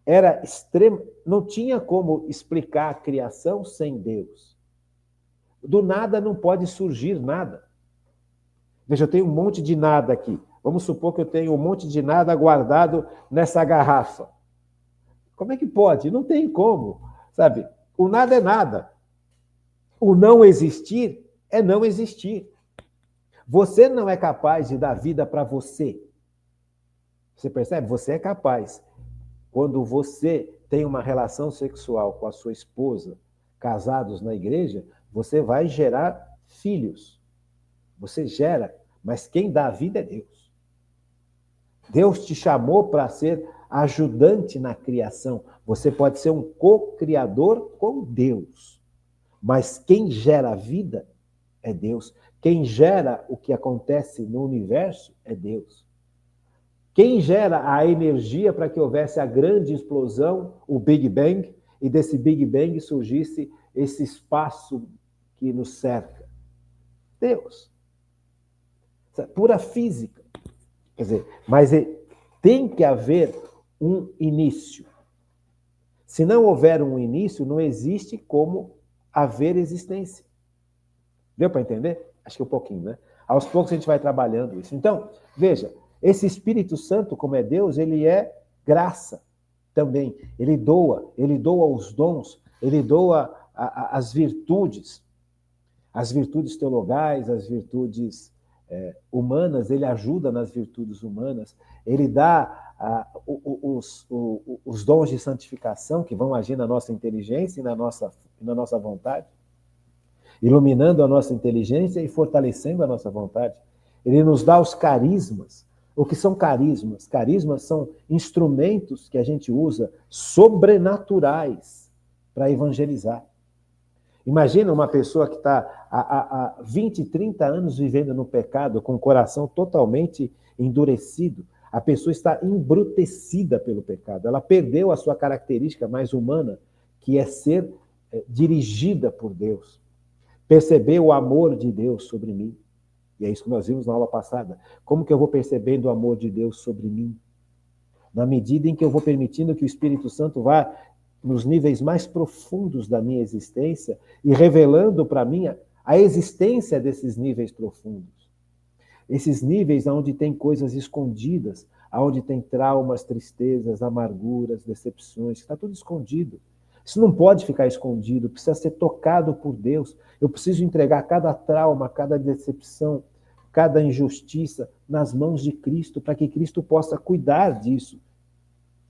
era extremo, não tinha como explicar a criação sem Deus. Do nada não pode surgir nada. Veja, eu tenho um monte de nada aqui. Vamos supor que eu tenho um monte de nada guardado nessa garrafa. Como é que pode? Não tem como, sabe? O nada é nada. O não existir é não existir. Você não é capaz de dar vida para você. Você percebe? Você é capaz. Quando você tem uma relação sexual com a sua esposa, casados na igreja, você vai gerar filhos. Você gera, mas quem dá a vida é Deus. Deus te chamou para ser ajudante na criação. Você pode ser um co-criador com Deus. Mas quem gera a vida é Deus. Quem gera o que acontece no universo é Deus. Quem gera a energia para que houvesse a grande explosão, o Big Bang, e desse Big Bang surgisse esse espaço que nos cerca? Deus. Pura física. Quer dizer, mas tem que haver um início. Se não houver um início, não existe como haver existência. Deu para entender? Acho que um pouquinho, né? Aos poucos a gente vai trabalhando isso. Então, veja, esse Espírito Santo, como é Deus, ele é graça também. Ele doa os dons, ele doa as virtudes teologais, as virtudes humanas, ele ajuda nas virtudes humanas, ele dá os dons de santificação que vão agir na nossa inteligência e na nossa vontade, iluminando a nossa inteligência e fortalecendo a nossa vontade. Ele nos dá os carismas. O que são carismas? Carismas são instrumentos que a gente usa sobrenaturais para evangelizar. Imagina uma pessoa que está há 20, 30 anos vivendo no pecado, com o coração totalmente endurecido. A pessoa está embrutecida pelo pecado. Ela perdeu a sua característica mais humana, que é ser dirigida por Deus. Perceber o amor de Deus sobre mim. E é isso que nós vimos na aula passada. Como que eu vou percebendo o amor de Deus sobre mim? Na medida em que eu vou permitindo que o Espírito Santo vá nos níveis mais profundos da minha existência e revelando para mim a existência desses níveis profundos. Esses níveis onde tem coisas escondidas, onde tem traumas, tristezas, amarguras, decepções, está tudo escondido. Isso não pode ficar escondido, precisa ser tocado por Deus. Eu preciso entregar cada trauma, cada decepção, cada injustiça nas mãos de Cristo, para que Cristo possa cuidar disso.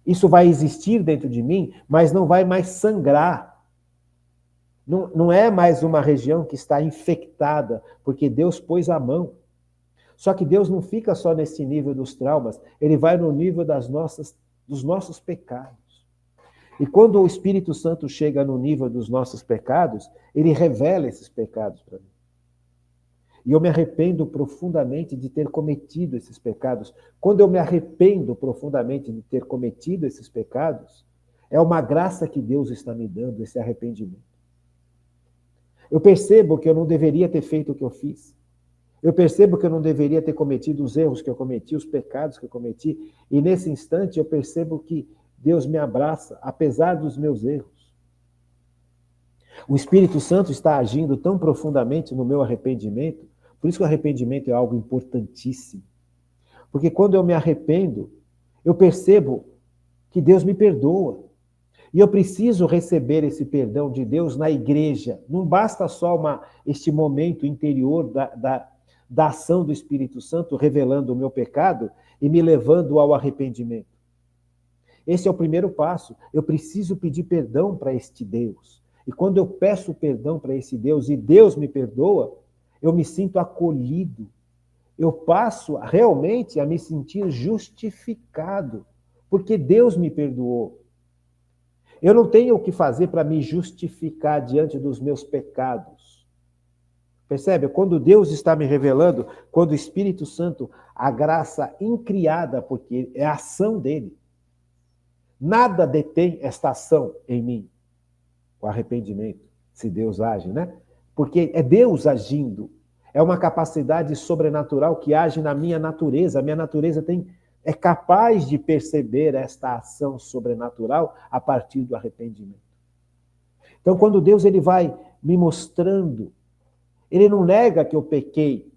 Isso vai existir dentro de mim, mas não vai mais sangrar. Não é mais uma região que está infectada, porque Deus pôs a mão. Só que Deus não fica só nesse nível dos traumas, ele vai no nível dos nossos pecados. E quando o Espírito Santo chega no nível dos nossos pecados, ele revela esses pecados para mim. E eu me arrependo profundamente de ter cometido esses pecados. Quando eu me arrependo profundamente de ter cometido esses pecados, é uma graça que Deus está me dando, esse arrependimento. Eu percebo que eu não deveria ter feito o que eu fiz. Eu percebo que eu não deveria ter cometido os erros que eu cometi, os pecados que eu cometi. E nesse instante eu percebo que Deus me abraça, apesar dos meus erros. O Espírito Santo está agindo tão profundamente no meu arrependimento. Por isso que o arrependimento é algo importantíssimo. Porque quando eu me arrependo, eu percebo que Deus me perdoa. E eu preciso receber esse perdão de Deus na igreja. Não basta só este momento interior da ação do Espírito Santo revelando o meu pecado e me levando ao arrependimento. Esse é o primeiro passo. Eu preciso pedir perdão para este Deus. E quando eu peço perdão para esse Deus e Deus me perdoa, eu me sinto acolhido. Eu passo realmente a me sentir justificado, porque Deus me perdoou. Eu não tenho o que fazer para me justificar diante dos meus pecados. Percebe? Quando Deus está me revelando, quando o Espírito Santo, a graça incriada, porque é a ação dele. Nada detém esta ação em mim, o arrependimento, se Deus age, né? Porque é Deus agindo. É uma capacidade sobrenatural que age na minha natureza. A minha natureza é capaz de perceber esta ação sobrenatural a partir do arrependimento. Então, quando Deus ele vai me mostrando, ele não nega que eu pequei,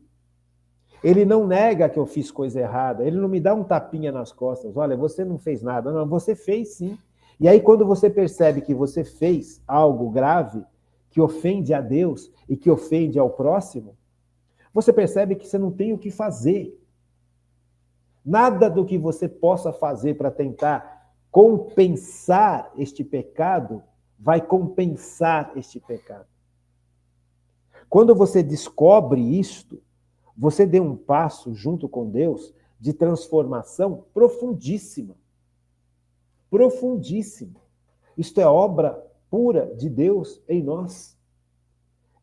ele não nega que eu fiz coisa errada, ele não me dá um tapinha nas costas, olha, você não fez nada. Não, você fez sim. E aí, quando você percebe que você fez algo grave, que ofende a Deus e que ofende ao próximo, você percebe que você não tem o que fazer. Nada do que você possa fazer para tentar compensar este pecado vai compensar este pecado. Quando você descobre isto, você deu um passo junto com Deus de transformação profundíssima. Profundíssima. Isto é obra pura de Deus em nós.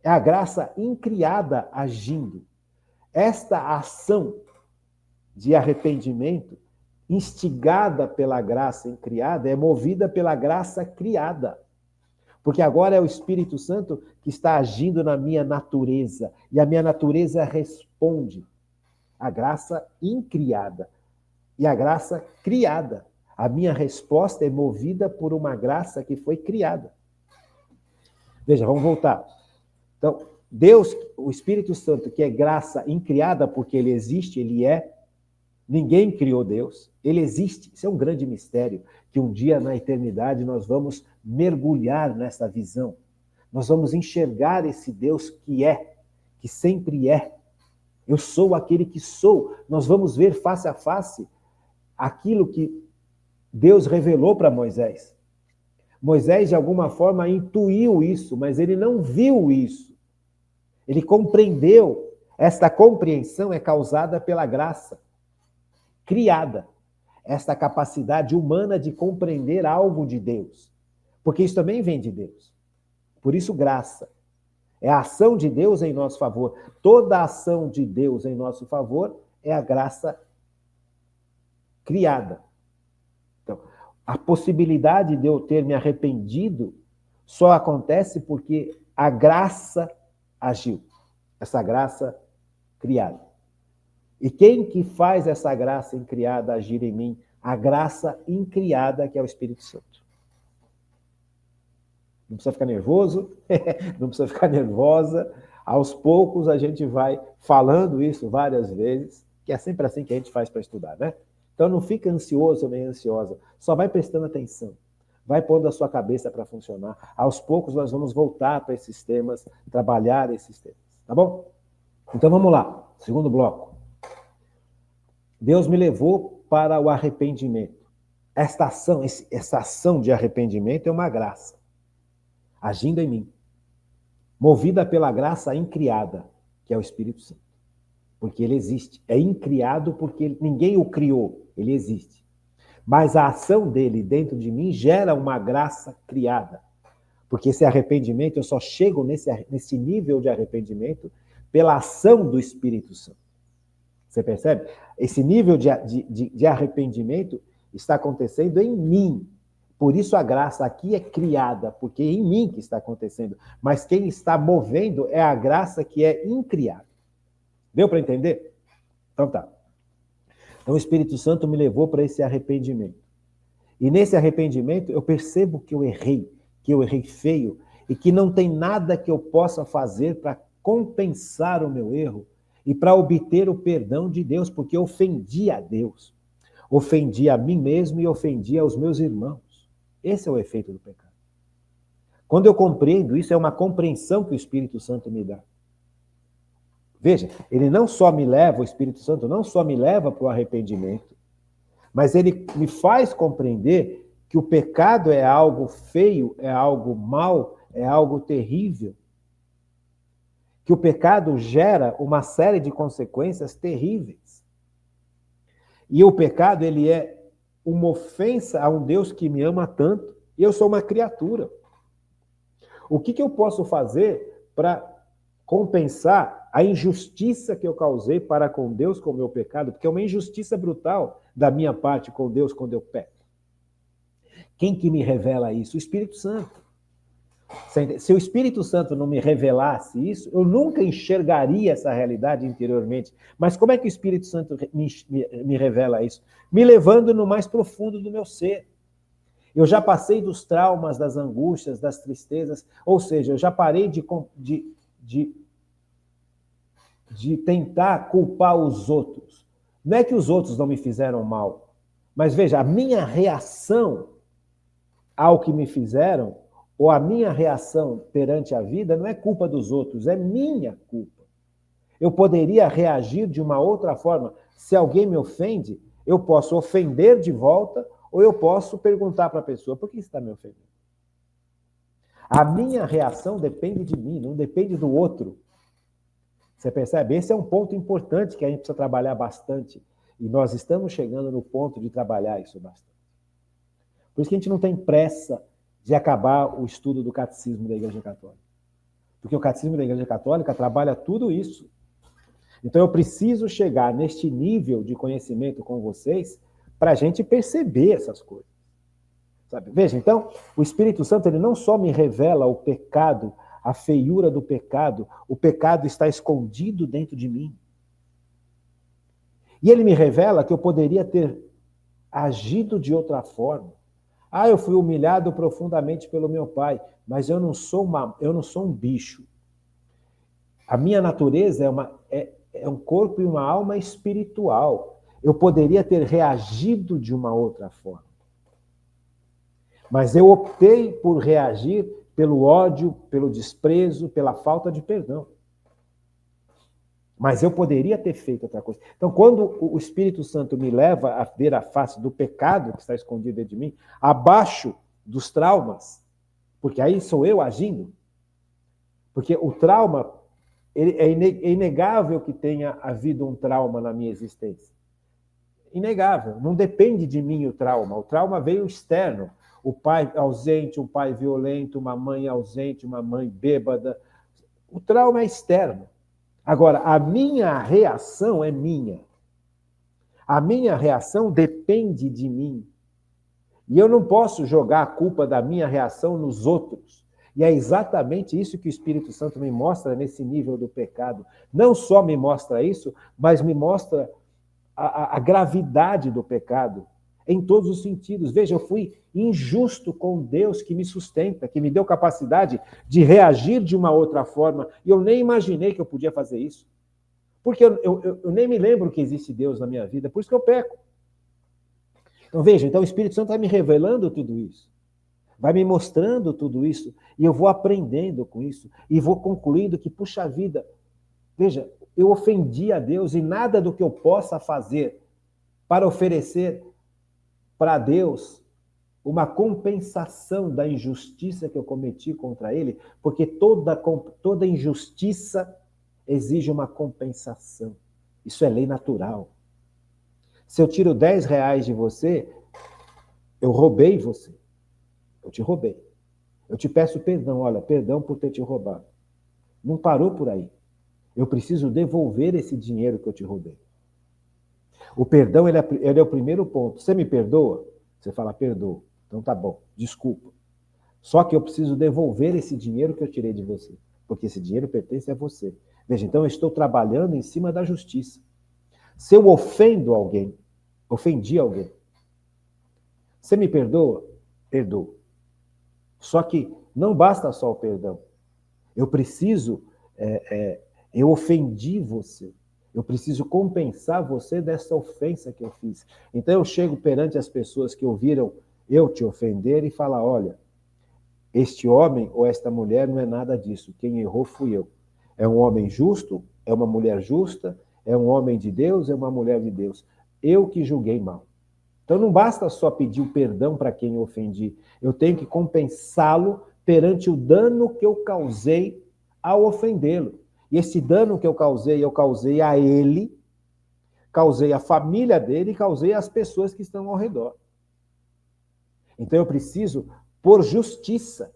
É a graça incriada agindo. Esta ação de arrependimento, instigada pela graça incriada, é movida pela graça criada. Porque agora é o Espírito Santo que está agindo na minha natureza. E a minha natureza responde à graça incriada e à graça criada. A minha resposta é movida por uma graça que foi criada. Veja, vamos voltar. Então, Deus, o Espírito Santo, que é graça incriada porque ele existe, ele é. Ninguém criou Deus, ele existe. Isso é um grande mistério, que um dia na eternidade nós vamos mergulhar nessa visão. Nós vamos enxergar esse Deus que sempre é. Eu sou aquele que sou. Nós vamos ver face a face aquilo que Deus revelou para Moisés. Moisés, de alguma forma, intuiu isso, mas ele não viu isso. Ele compreendeu. Esta compreensão é causada pela graça criada, esta capacidade humana de compreender algo de Deus. Porque isso também vem de Deus. Por isso, graça. É a ação de Deus em nosso favor. Toda a ação de Deus em nosso favor é a graça criada. Então, a possibilidade de eu ter me arrependido só acontece porque a graça agiu. Essa graça criada. E quem que faz essa graça incriada agir em mim? A graça incriada, que é o Espírito Santo. Não precisa ficar nervoso, não precisa ficar nervosa. Aos poucos a gente vai falando isso várias vezes, que é sempre assim que a gente faz para estudar, né? Então não fica ansioso nem ansiosa, só vai prestando atenção. Vai pondo a sua cabeça para funcionar. Aos poucos nós vamos voltar para esses temas, trabalhar esses temas, tá bom? Então vamos lá, segundo bloco. Deus me levou para o arrependimento. Essa ação de arrependimento é uma graça, agindo em mim. movida pela graça incriada, que é o Espírito Santo. Porque ele existe. É incriado porque ninguém o criou, ele existe. Mas a ação dele dentro de mim gera uma graça criada. Porque esse arrependimento, eu só chego nesse nível de arrependimento pela ação do Espírito Santo. Você percebe? Esse nível de arrependimento está acontecendo em mim. Por isso a graça aqui é criada, porque é em mim que está acontecendo. Mas quem está movendo é a graça que é incriada. Deu para entender? Então tá. Então o Espírito Santo me levou para esse arrependimento. E nesse arrependimento eu percebo que eu errei feio, e que não tem nada que eu possa fazer para compensar o meu erro e para obter o perdão de Deus, porque eu ofendi a Deus. Ofendi a mim mesmo e ofendi aos meus irmãos. Esse é o efeito do pecado. Quando eu compreendo isso, é uma compreensão que o Espírito Santo me dá. Veja, ele não só me leva, o Espírito Santo não só me leva para o arrependimento, mas ele me faz compreender que o pecado é algo feio, é algo mau, é algo terrível. Que o pecado gera uma série de consequências terríveis. E o pecado, ele é uma ofensa a um Deus que me ama tanto, e eu sou uma criatura. O que eu posso fazer para compensar a injustiça que eu causei para com Deus com o meu pecado? Porque é uma injustiça brutal da minha parte com Deus quando eu peco. Quem que me revela isso? O Espírito Santo. Se o Espírito Santo não me revelasse isso, eu nunca enxergaria essa realidade interiormente. Mas como é que o Espírito Santo me revela isso? Me levando no mais profundo do meu ser. Eu já passei dos traumas, das angústias, das tristezas, ou seja, eu já parei de tentar culpar os outros. Não é que os outros não me fizeram mal, mas veja, a minha reação ao que me fizeram, ou a minha reação perante a vida, não é culpa dos outros, é minha culpa. Eu poderia reagir de uma outra forma. Se alguém me ofende, eu posso ofender de volta, ou eu posso perguntar para a pessoa, por que você está me ofendendo? A minha reação depende de mim, não depende do outro. Você percebe? Esse é um ponto importante que a gente precisa trabalhar bastante. E nós estamos chegando no ponto de trabalhar isso bastante. Por isso que a gente não tem pressa de acabar o estudo do Catecismo da Igreja Católica. Porque o Catecismo da Igreja Católica trabalha tudo isso. Então eu preciso chegar neste nível de conhecimento com vocês para a gente perceber essas coisas. Sabe? Veja, então, o Espírito Santo ele não só me revela o pecado, a feiura do pecado, o pecado está escondido dentro de mim. E ele me revela que eu poderia ter agido de outra forma. Eu fui humilhado profundamente pelo meu pai, mas eu não sou um bicho. A minha natureza é um corpo e uma alma espiritual. Eu poderia ter reagido de uma outra forma. Mas eu optei por reagir pelo ódio, pelo desprezo, pela falta de perdão. Mas eu poderia ter feito outra coisa. Então, quando o Espírito Santo me leva a ver a face do pecado que está escondido dentro de mim, abaixo dos traumas, porque aí sou eu agindo, porque o trauma, é inegável que tenha havido um trauma na minha existência. Inegável. Não depende de mim o trauma veio externo. O pai ausente, um pai violento, uma mãe ausente, uma mãe bêbada. O trauma é externo. Agora, a minha reação é minha. A minha reação depende de mim. E eu não posso jogar a culpa da minha reação nos outros. E é exatamente isso que o Espírito Santo me mostra nesse nível do pecado. Não só me mostra isso, mas me mostra a gravidade do pecado em todos os sentidos. Veja, eu fui injusto com Deus que me sustenta, que me deu capacidade de reagir de uma outra forma, e eu nem imaginei que eu podia fazer isso. Porque eu nem me lembro que existe Deus na minha vida, por isso que eu peco. Então veja, o Espírito Santo vai me revelando tudo isso, vai me mostrando tudo isso, e eu vou aprendendo com isso, e vou concluindo que, puxa vida, veja, eu ofendi a Deus e nada do que eu possa fazer para oferecer para Deus uma compensação da injustiça que eu cometi contra ele, porque toda injustiça exige uma compensação. Isso é lei natural. Se eu tiro 10 reais de você, eu roubei você. Eu te roubei. Eu te peço perdão, olha, perdão por ter te roubado. Não parou por aí. Eu preciso devolver esse dinheiro que eu te roubei. O perdão, ele é o primeiro ponto. Você me perdoa? Você fala, perdoa. Então tá bom, desculpa. Só que eu preciso devolver esse dinheiro que eu tirei de você, porque esse dinheiro pertence a você. Veja, então eu estou trabalhando em cima da justiça. Se eu ofendi alguém, você me perdoa? Perdoa. Só que não basta só o perdão. Eu preciso, eu ofendi você. Eu preciso compensar você dessa ofensa que eu fiz. Então eu chego perante as pessoas que ouviram eu te ofender e falar, olha, este homem ou esta mulher não é nada disso. Quem errou fui eu. É um homem justo, é uma mulher justa, é um homem de Deus, é uma mulher de Deus. Eu que julguei mal. Então não basta só pedir o perdão para quem eu ofendi. Eu tenho que compensá-lo perante o dano que eu causei ao ofendê-lo. E esse dano que eu causei a ele, causei à família dele e causei às pessoas que estão ao redor. Então eu preciso, por justiça,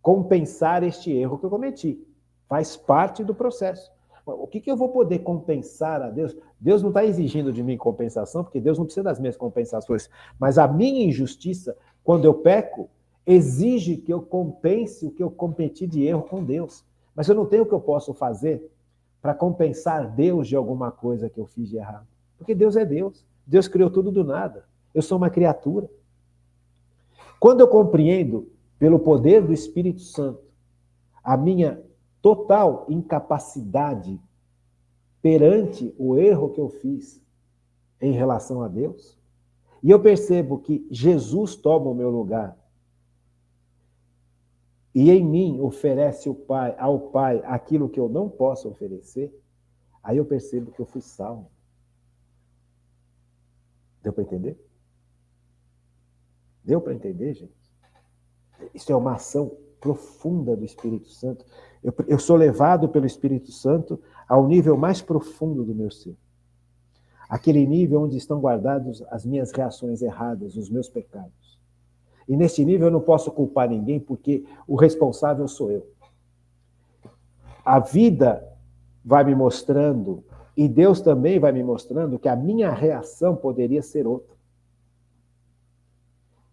compensar este erro que eu cometi. Faz parte do processo. O que eu vou poder compensar a Deus? Deus não está exigindo de mim compensação, porque Deus não precisa das minhas compensações. Mas a minha injustiça, quando eu peco, exige que eu compense o que eu cometi de erro com Deus. Mas eu não tenho o que eu posso fazer para compensar Deus de alguma coisa que eu fiz de errado. Porque Deus é Deus. Deus criou tudo do nada. Eu sou uma criatura. Quando eu compreendo, pelo poder do Espírito Santo, a minha total incapacidade perante o erro que eu fiz em relação a Deus, e eu percebo que Jesus toma o meu lugar e em mim oferece ao Pai aquilo que eu não posso oferecer, aí eu percebo que eu fui salvo. Deu para entender? Deu para entender, gente? Isso é uma ação profunda do Espírito Santo. Eu sou levado pelo Espírito Santo ao nível mais profundo do meu ser. Aquele nível onde estão guardadas as minhas reações erradas, os meus pecados. E nesse nível eu não posso culpar ninguém, porque o responsável sou eu. A vida vai me mostrando, e Deus também vai me mostrando, que a minha reação poderia ser outra.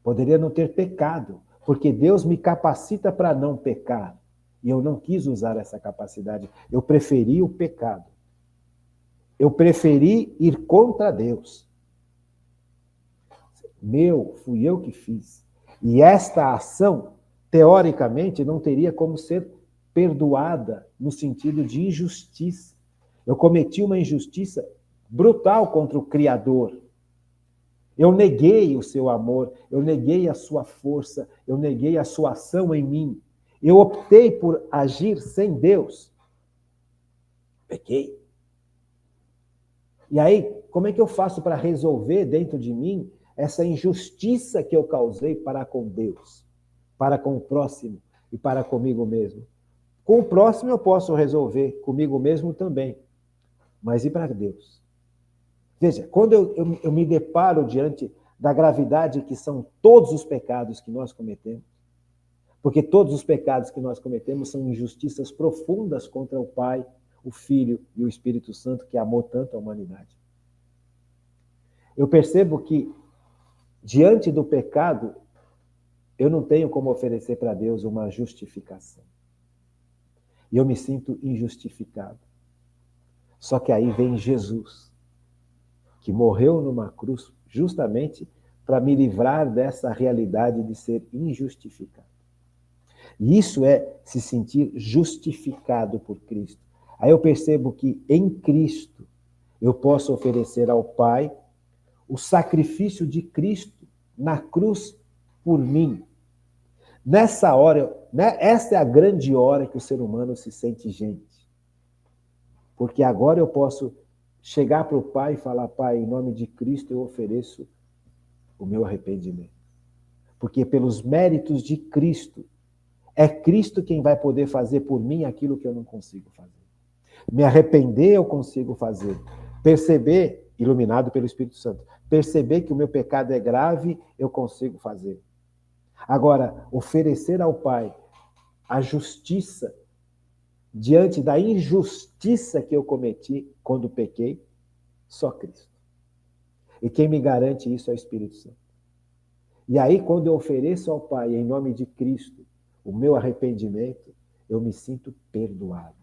Poderia não ter pecado, porque Deus me capacita para não pecar. E eu não quis usar essa capacidade. Eu preferi o pecado. Eu preferi ir contra Deus. Fui eu que fiz. E esta ação, teoricamente, não teria como ser perdoada no sentido de injustiça. Eu cometi uma injustiça brutal contra o Criador. Eu neguei o seu amor, eu neguei a sua força, eu neguei a sua ação em mim. Eu optei por agir sem Deus. Pequei. E aí, como é que eu faço para resolver dentro de mim essa injustiça que eu causei para com Deus, para com o próximo e para comigo mesmo? Com o próximo eu posso resolver, comigo mesmo também. Mas e para Deus? Veja, quando eu me deparo diante da gravidade que são todos os pecados que nós cometemos, porque todos os pecados que nós cometemos são injustiças profundas contra o Pai, o Filho e o Espírito Santo, que amou tanto a humanidade. Eu percebo que, diante do pecado, eu não tenho como oferecer para Deus uma justificação. E eu me sinto injustificado. Só que aí vem Jesus, que morreu numa cruz justamente para me livrar dessa realidade de ser injustificado. E isso é se sentir justificado por Cristo. Aí eu percebo que em Cristo eu posso oferecer ao Pai o sacrifício de Cristo na cruz por mim. Nessa hora, essa é a grande hora que o ser humano se sente gente. Porque agora eu posso chegar para o Pai e falar, Pai, em nome de Cristo eu ofereço o meu arrependimento. Porque pelos méritos de Cristo, é Cristo quem vai poder fazer por mim aquilo que eu não consigo fazer. Me arrepender eu consigo fazer. Perceber, iluminado pelo Espírito Santo, perceber que o meu pecado é grave, eu consigo fazer. Agora, oferecer ao Pai a justiça diante da injustiça que eu cometi quando pequei, só Cristo. E quem me garante isso é o Espírito Santo. E aí, quando eu ofereço ao Pai, em nome de Cristo, o meu arrependimento, eu me sinto perdoado.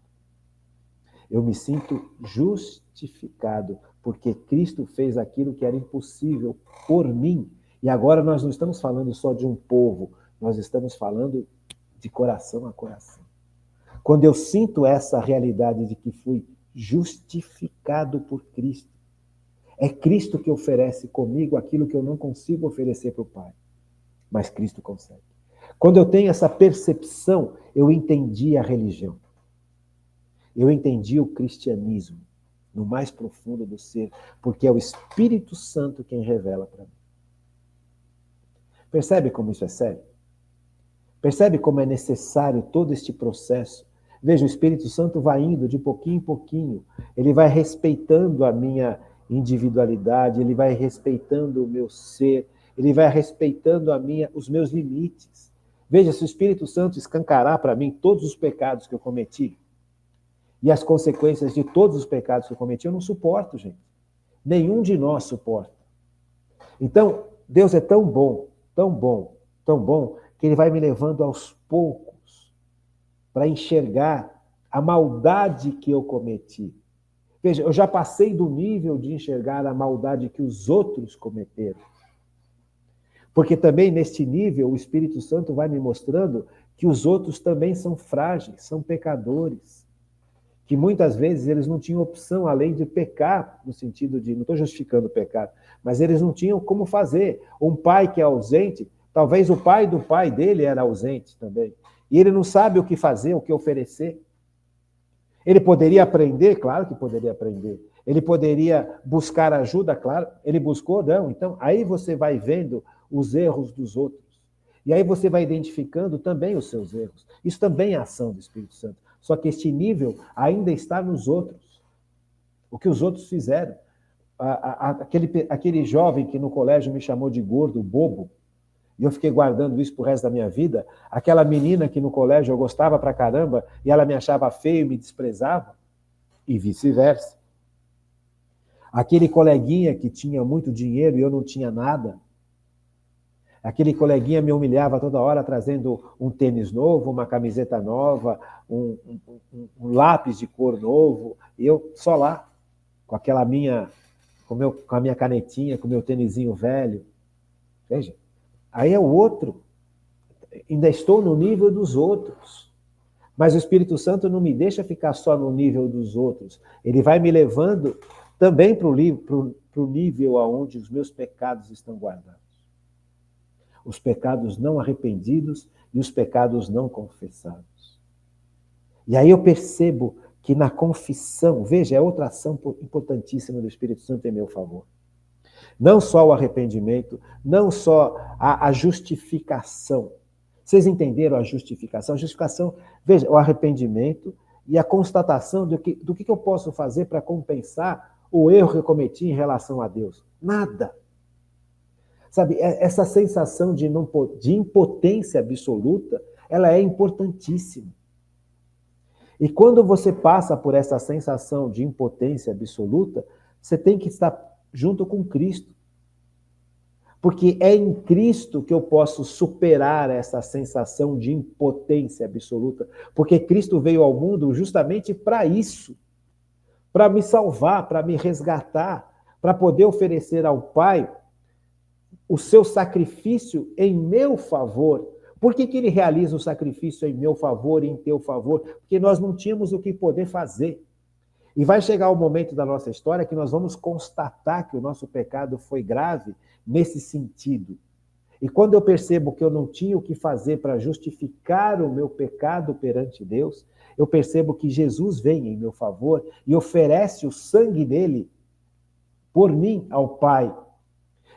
Eu me sinto justificado, porque Cristo fez aquilo que era impossível por mim. E agora nós não estamos falando só de um povo, nós estamos falando de coração a coração. Quando eu sinto essa realidade de que fui justificado por Cristo, é Cristo que oferece comigo aquilo que eu não consigo oferecer para o Pai, mas Cristo consegue. Quando eu tenho essa percepção, eu entendi a religião. Eu entendi o cristianismo no mais profundo do ser, porque é o Espírito Santo quem revela para mim. Percebe como isso é sério? Percebe como é necessário todo este processo? Veja, o Espírito Santo vai indo de pouquinho em pouquinho, ele vai respeitando a minha individualidade, ele vai respeitando o meu ser, ele vai respeitando os meus limites. Veja, se o Espírito Santo escancarar para mim todos os pecados que eu cometi, e as consequências de todos os pecados que eu cometi, eu não suporto, gente. Nenhum de nós suporta. Então, Deus é tão bom, tão bom, tão bom, que ele vai me levando aos poucos para enxergar a maldade que eu cometi. Veja, eu já passei do nível de enxergar a maldade que os outros cometeram. Porque também neste nível o Espírito Santo vai me mostrando que os outros também são frágeis, são pecadores. Que muitas vezes eles não tinham opção além de pecar, no sentido de, não estou justificando o pecado, mas eles não tinham como fazer. Um pai que é ausente, talvez o pai do pai dele era ausente também. E ele não sabe o que fazer, o que oferecer. Ele poderia aprender? Claro que poderia aprender. Ele poderia buscar ajuda? Claro. Ele buscou? Não. Então, aí você vai vendo os erros dos outros. E aí você vai identificando também os seus erros. Isso também é ação do Espírito Santo. Só que este nível ainda está nos outros. O que os outros fizeram. Aquele jovem que no colégio me chamou de gordo, bobo, e eu fiquei guardando isso pro resto da minha vida. Aquela menina que no colégio eu gostava pra caramba e ela me achava feio e me desprezava. E vice-versa. Aquele coleguinha que tinha muito dinheiro e eu não tinha nada. Aquele coleguinha me humilhava toda hora trazendo um tênis novo, uma camiseta nova, um lápis de cor novo, e eu só lá, com a minha canetinha, com o meu tênisinho velho. Veja, aí é o outro. Ainda estou no nível dos outros. Mas o Espírito Santo não me deixa ficar só no nível dos outros. Ele vai me levando também para o nível onde os meus pecados estão guardados. Os pecados não arrependidos e os pecados não confessados. E aí eu percebo que na confissão, veja, é outra ação importantíssima do Espírito Santo em meu favor. Não só o arrependimento, não só a justificação. Vocês entenderam a justificação? A justificação, veja, o arrependimento e a constatação do que eu posso fazer para compensar o erro que eu cometi em relação a Deus. Nada. Sabe, essa sensação de impotência absoluta, ela é importantíssima. E quando você passa por essa sensação de impotência absoluta, você tem que estar junto com Cristo. Porque é em Cristo que eu posso superar essa sensação de impotência absoluta. Porque Cristo veio ao mundo justamente para isso. Para me salvar, para me resgatar, para poder oferecer ao Pai o seu sacrifício em meu favor. Por que ele realiza o sacrifício em meu favor e em teu favor? Porque nós não tínhamos o que poder fazer. E vai chegar o momento da nossa história que nós vamos constatar que o nosso pecado foi grave nesse sentido. E quando eu percebo que eu não tinha o que fazer para justificar o meu pecado perante Deus, eu percebo que Jesus vem em meu favor e oferece o sangue dele por mim ao Pai.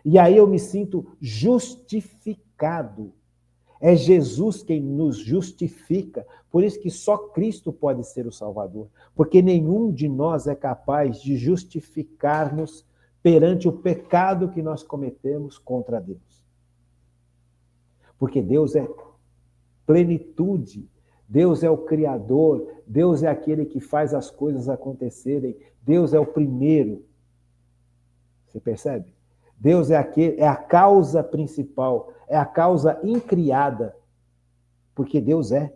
E aí eu me sinto justificado. É Jesus quem nos justifica. Por isso que só Cristo pode ser o Salvador. Porque nenhum de nós é capaz de justificar-nos perante o pecado que nós cometemos contra Deus. Porque Deus é plenitude. Deus é o Criador. Deus é aquele que faz as coisas acontecerem. Deus é o primeiro. Você percebe? Deus é a causa principal, é a causa incriada, porque Deus é.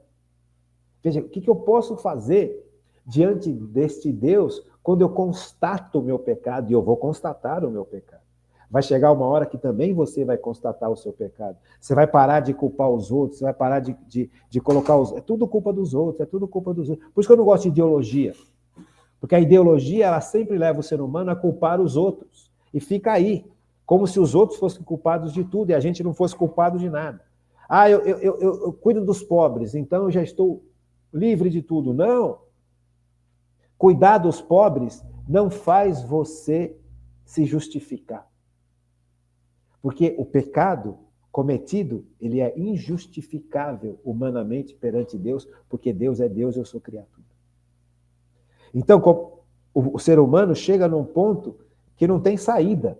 Veja, o que eu posso fazer diante deste Deus quando eu constato o meu pecado? E eu vou constatar o meu pecado. Vai chegar uma hora que também você vai constatar o seu pecado. Você vai parar de culpar os outros, você vai parar de colocar os... É tudo culpa dos outros, é tudo culpa dos outros. Por isso que eu não gosto de ideologia. Porque a ideologia, ela sempre leva o ser humano a culpar os outros. E fica aí, como se os outros fossem culpados de tudo e a gente não fosse culpado de nada. Ah, eu cuido dos pobres, então eu já estou livre de tudo. Não. Cuidar dos pobres não faz você se justificar. Porque o pecado cometido, ele é injustificável humanamente perante Deus, porque Deus é Deus, eu sou criatura. Então, o ser humano chega num ponto que não tem saída.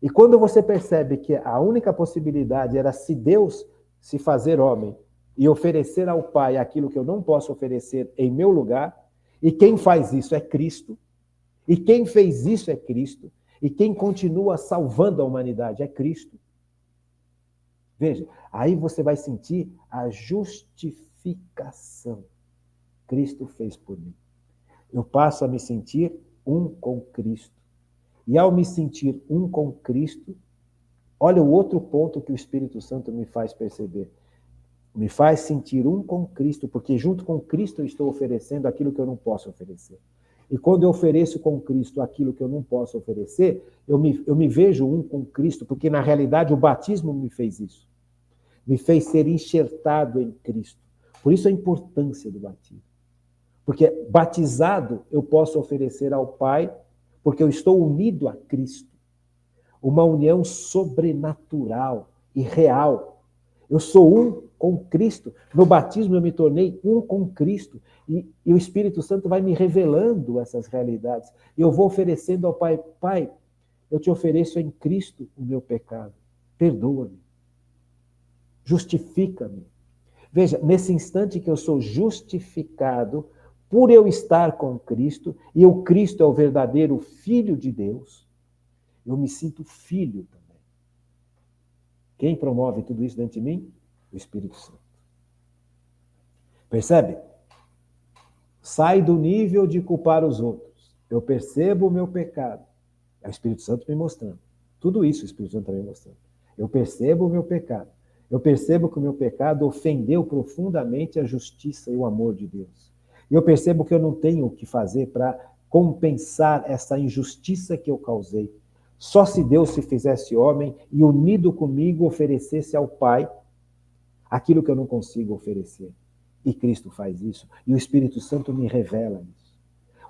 E quando você percebe que a única possibilidade era se Deus se fazer homem e oferecer ao Pai aquilo que eu não posso oferecer em meu lugar, e quem faz isso é Cristo, e quem fez isso é Cristo, e quem continua salvando a humanidade é Cristo. Veja, aí você vai sentir a justificação. Cristo fez por mim. Eu passo a me sentir um com Cristo. E ao me sentir um com Cristo, olha o outro ponto que o Espírito Santo me faz perceber. Me faz sentir um com Cristo, porque junto com Cristo eu estou oferecendo aquilo que eu não posso oferecer. E quando eu ofereço com Cristo aquilo que eu não posso oferecer, eu me vejo um com Cristo, porque na realidade o batismo me fez isso. Me fez ser enxertado em Cristo. Por isso a importância do batismo. Porque batizado eu posso oferecer ao Pai, porque eu estou unido a Cristo. Uma união sobrenatural e real. Eu sou um com Cristo. No batismo eu me tornei um com Cristo. E o Espírito Santo vai me revelando essas realidades. E eu vou oferecendo ao Pai, Pai, eu te ofereço em Cristo o meu pecado. Perdoa-me. Justifica-me. Veja, nesse instante que eu sou justificado, por eu estar com Cristo, e o Cristo é o verdadeiro Filho de Deus, eu me sinto filho também. Quem promove tudo isso dentro de mim? O Espírito Santo. Percebe? Sai do nível de culpar os outros. Eu percebo o meu pecado. É o Espírito Santo me mostrando. Tudo isso o Espírito Santo está me mostrando. Eu percebo o meu pecado. Eu percebo que o meu pecado ofendeu profundamente a justiça e o amor de Deus. E eu percebo que eu não tenho o que fazer para compensar essa injustiça que eu causei. Só se Deus se fizesse homem e unido comigo oferecesse ao Pai aquilo que eu não consigo oferecer. E Cristo faz isso. E o Espírito Santo me revela isso.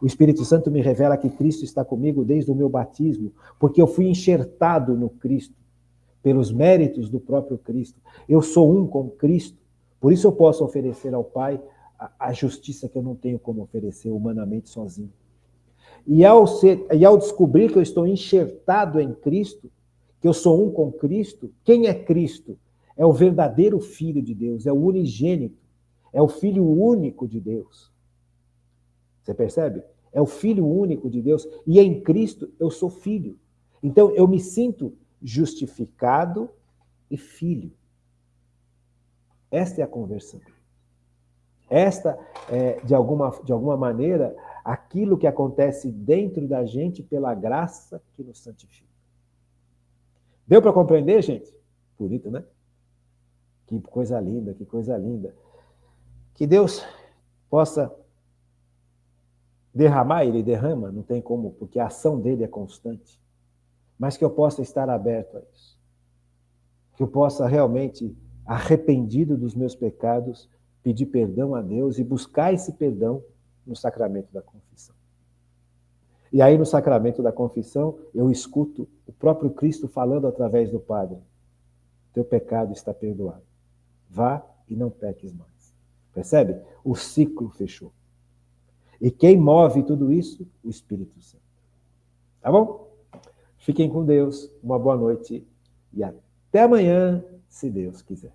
O Espírito Santo me revela que Cristo está comigo desde o meu batismo, porque eu fui enxertado no Cristo, pelos méritos do próprio Cristo. Eu sou um com Cristo. Por isso eu posso oferecer ao Pai a justiça que eu não tenho como oferecer humanamente sozinho. E ao descobrir que eu estou enxertado em Cristo, que eu sou um com Cristo, quem é Cristo? É o verdadeiro Filho de Deus, é o unigênito, é o Filho único de Deus. Você percebe? É o Filho único de Deus, e em Cristo eu sou filho. Então eu me sinto justificado e filho. Esta é a conversão. Esta é, de alguma maneira, aquilo que acontece dentro da gente pela graça que nos santifica. Deu para compreender, gente? Bonito, né? Que coisa linda, que coisa linda. Que Deus possa derramar, Ele derrama, não tem como, porque a ação dele é constante. Mas que eu possa estar aberto a isso. Que eu possa realmente, arrependido dos meus pecados, pedir perdão a Deus e buscar esse perdão no sacramento da confissão. E aí, no sacramento da confissão, eu escuto o próprio Cristo falando através do Padre. Teu pecado está perdoado. Vá e não peques mais. Percebe? O ciclo fechou. E quem move tudo isso? O Espírito Santo. Tá bom? Fiquem com Deus, uma boa noite e até amanhã, se Deus quiser.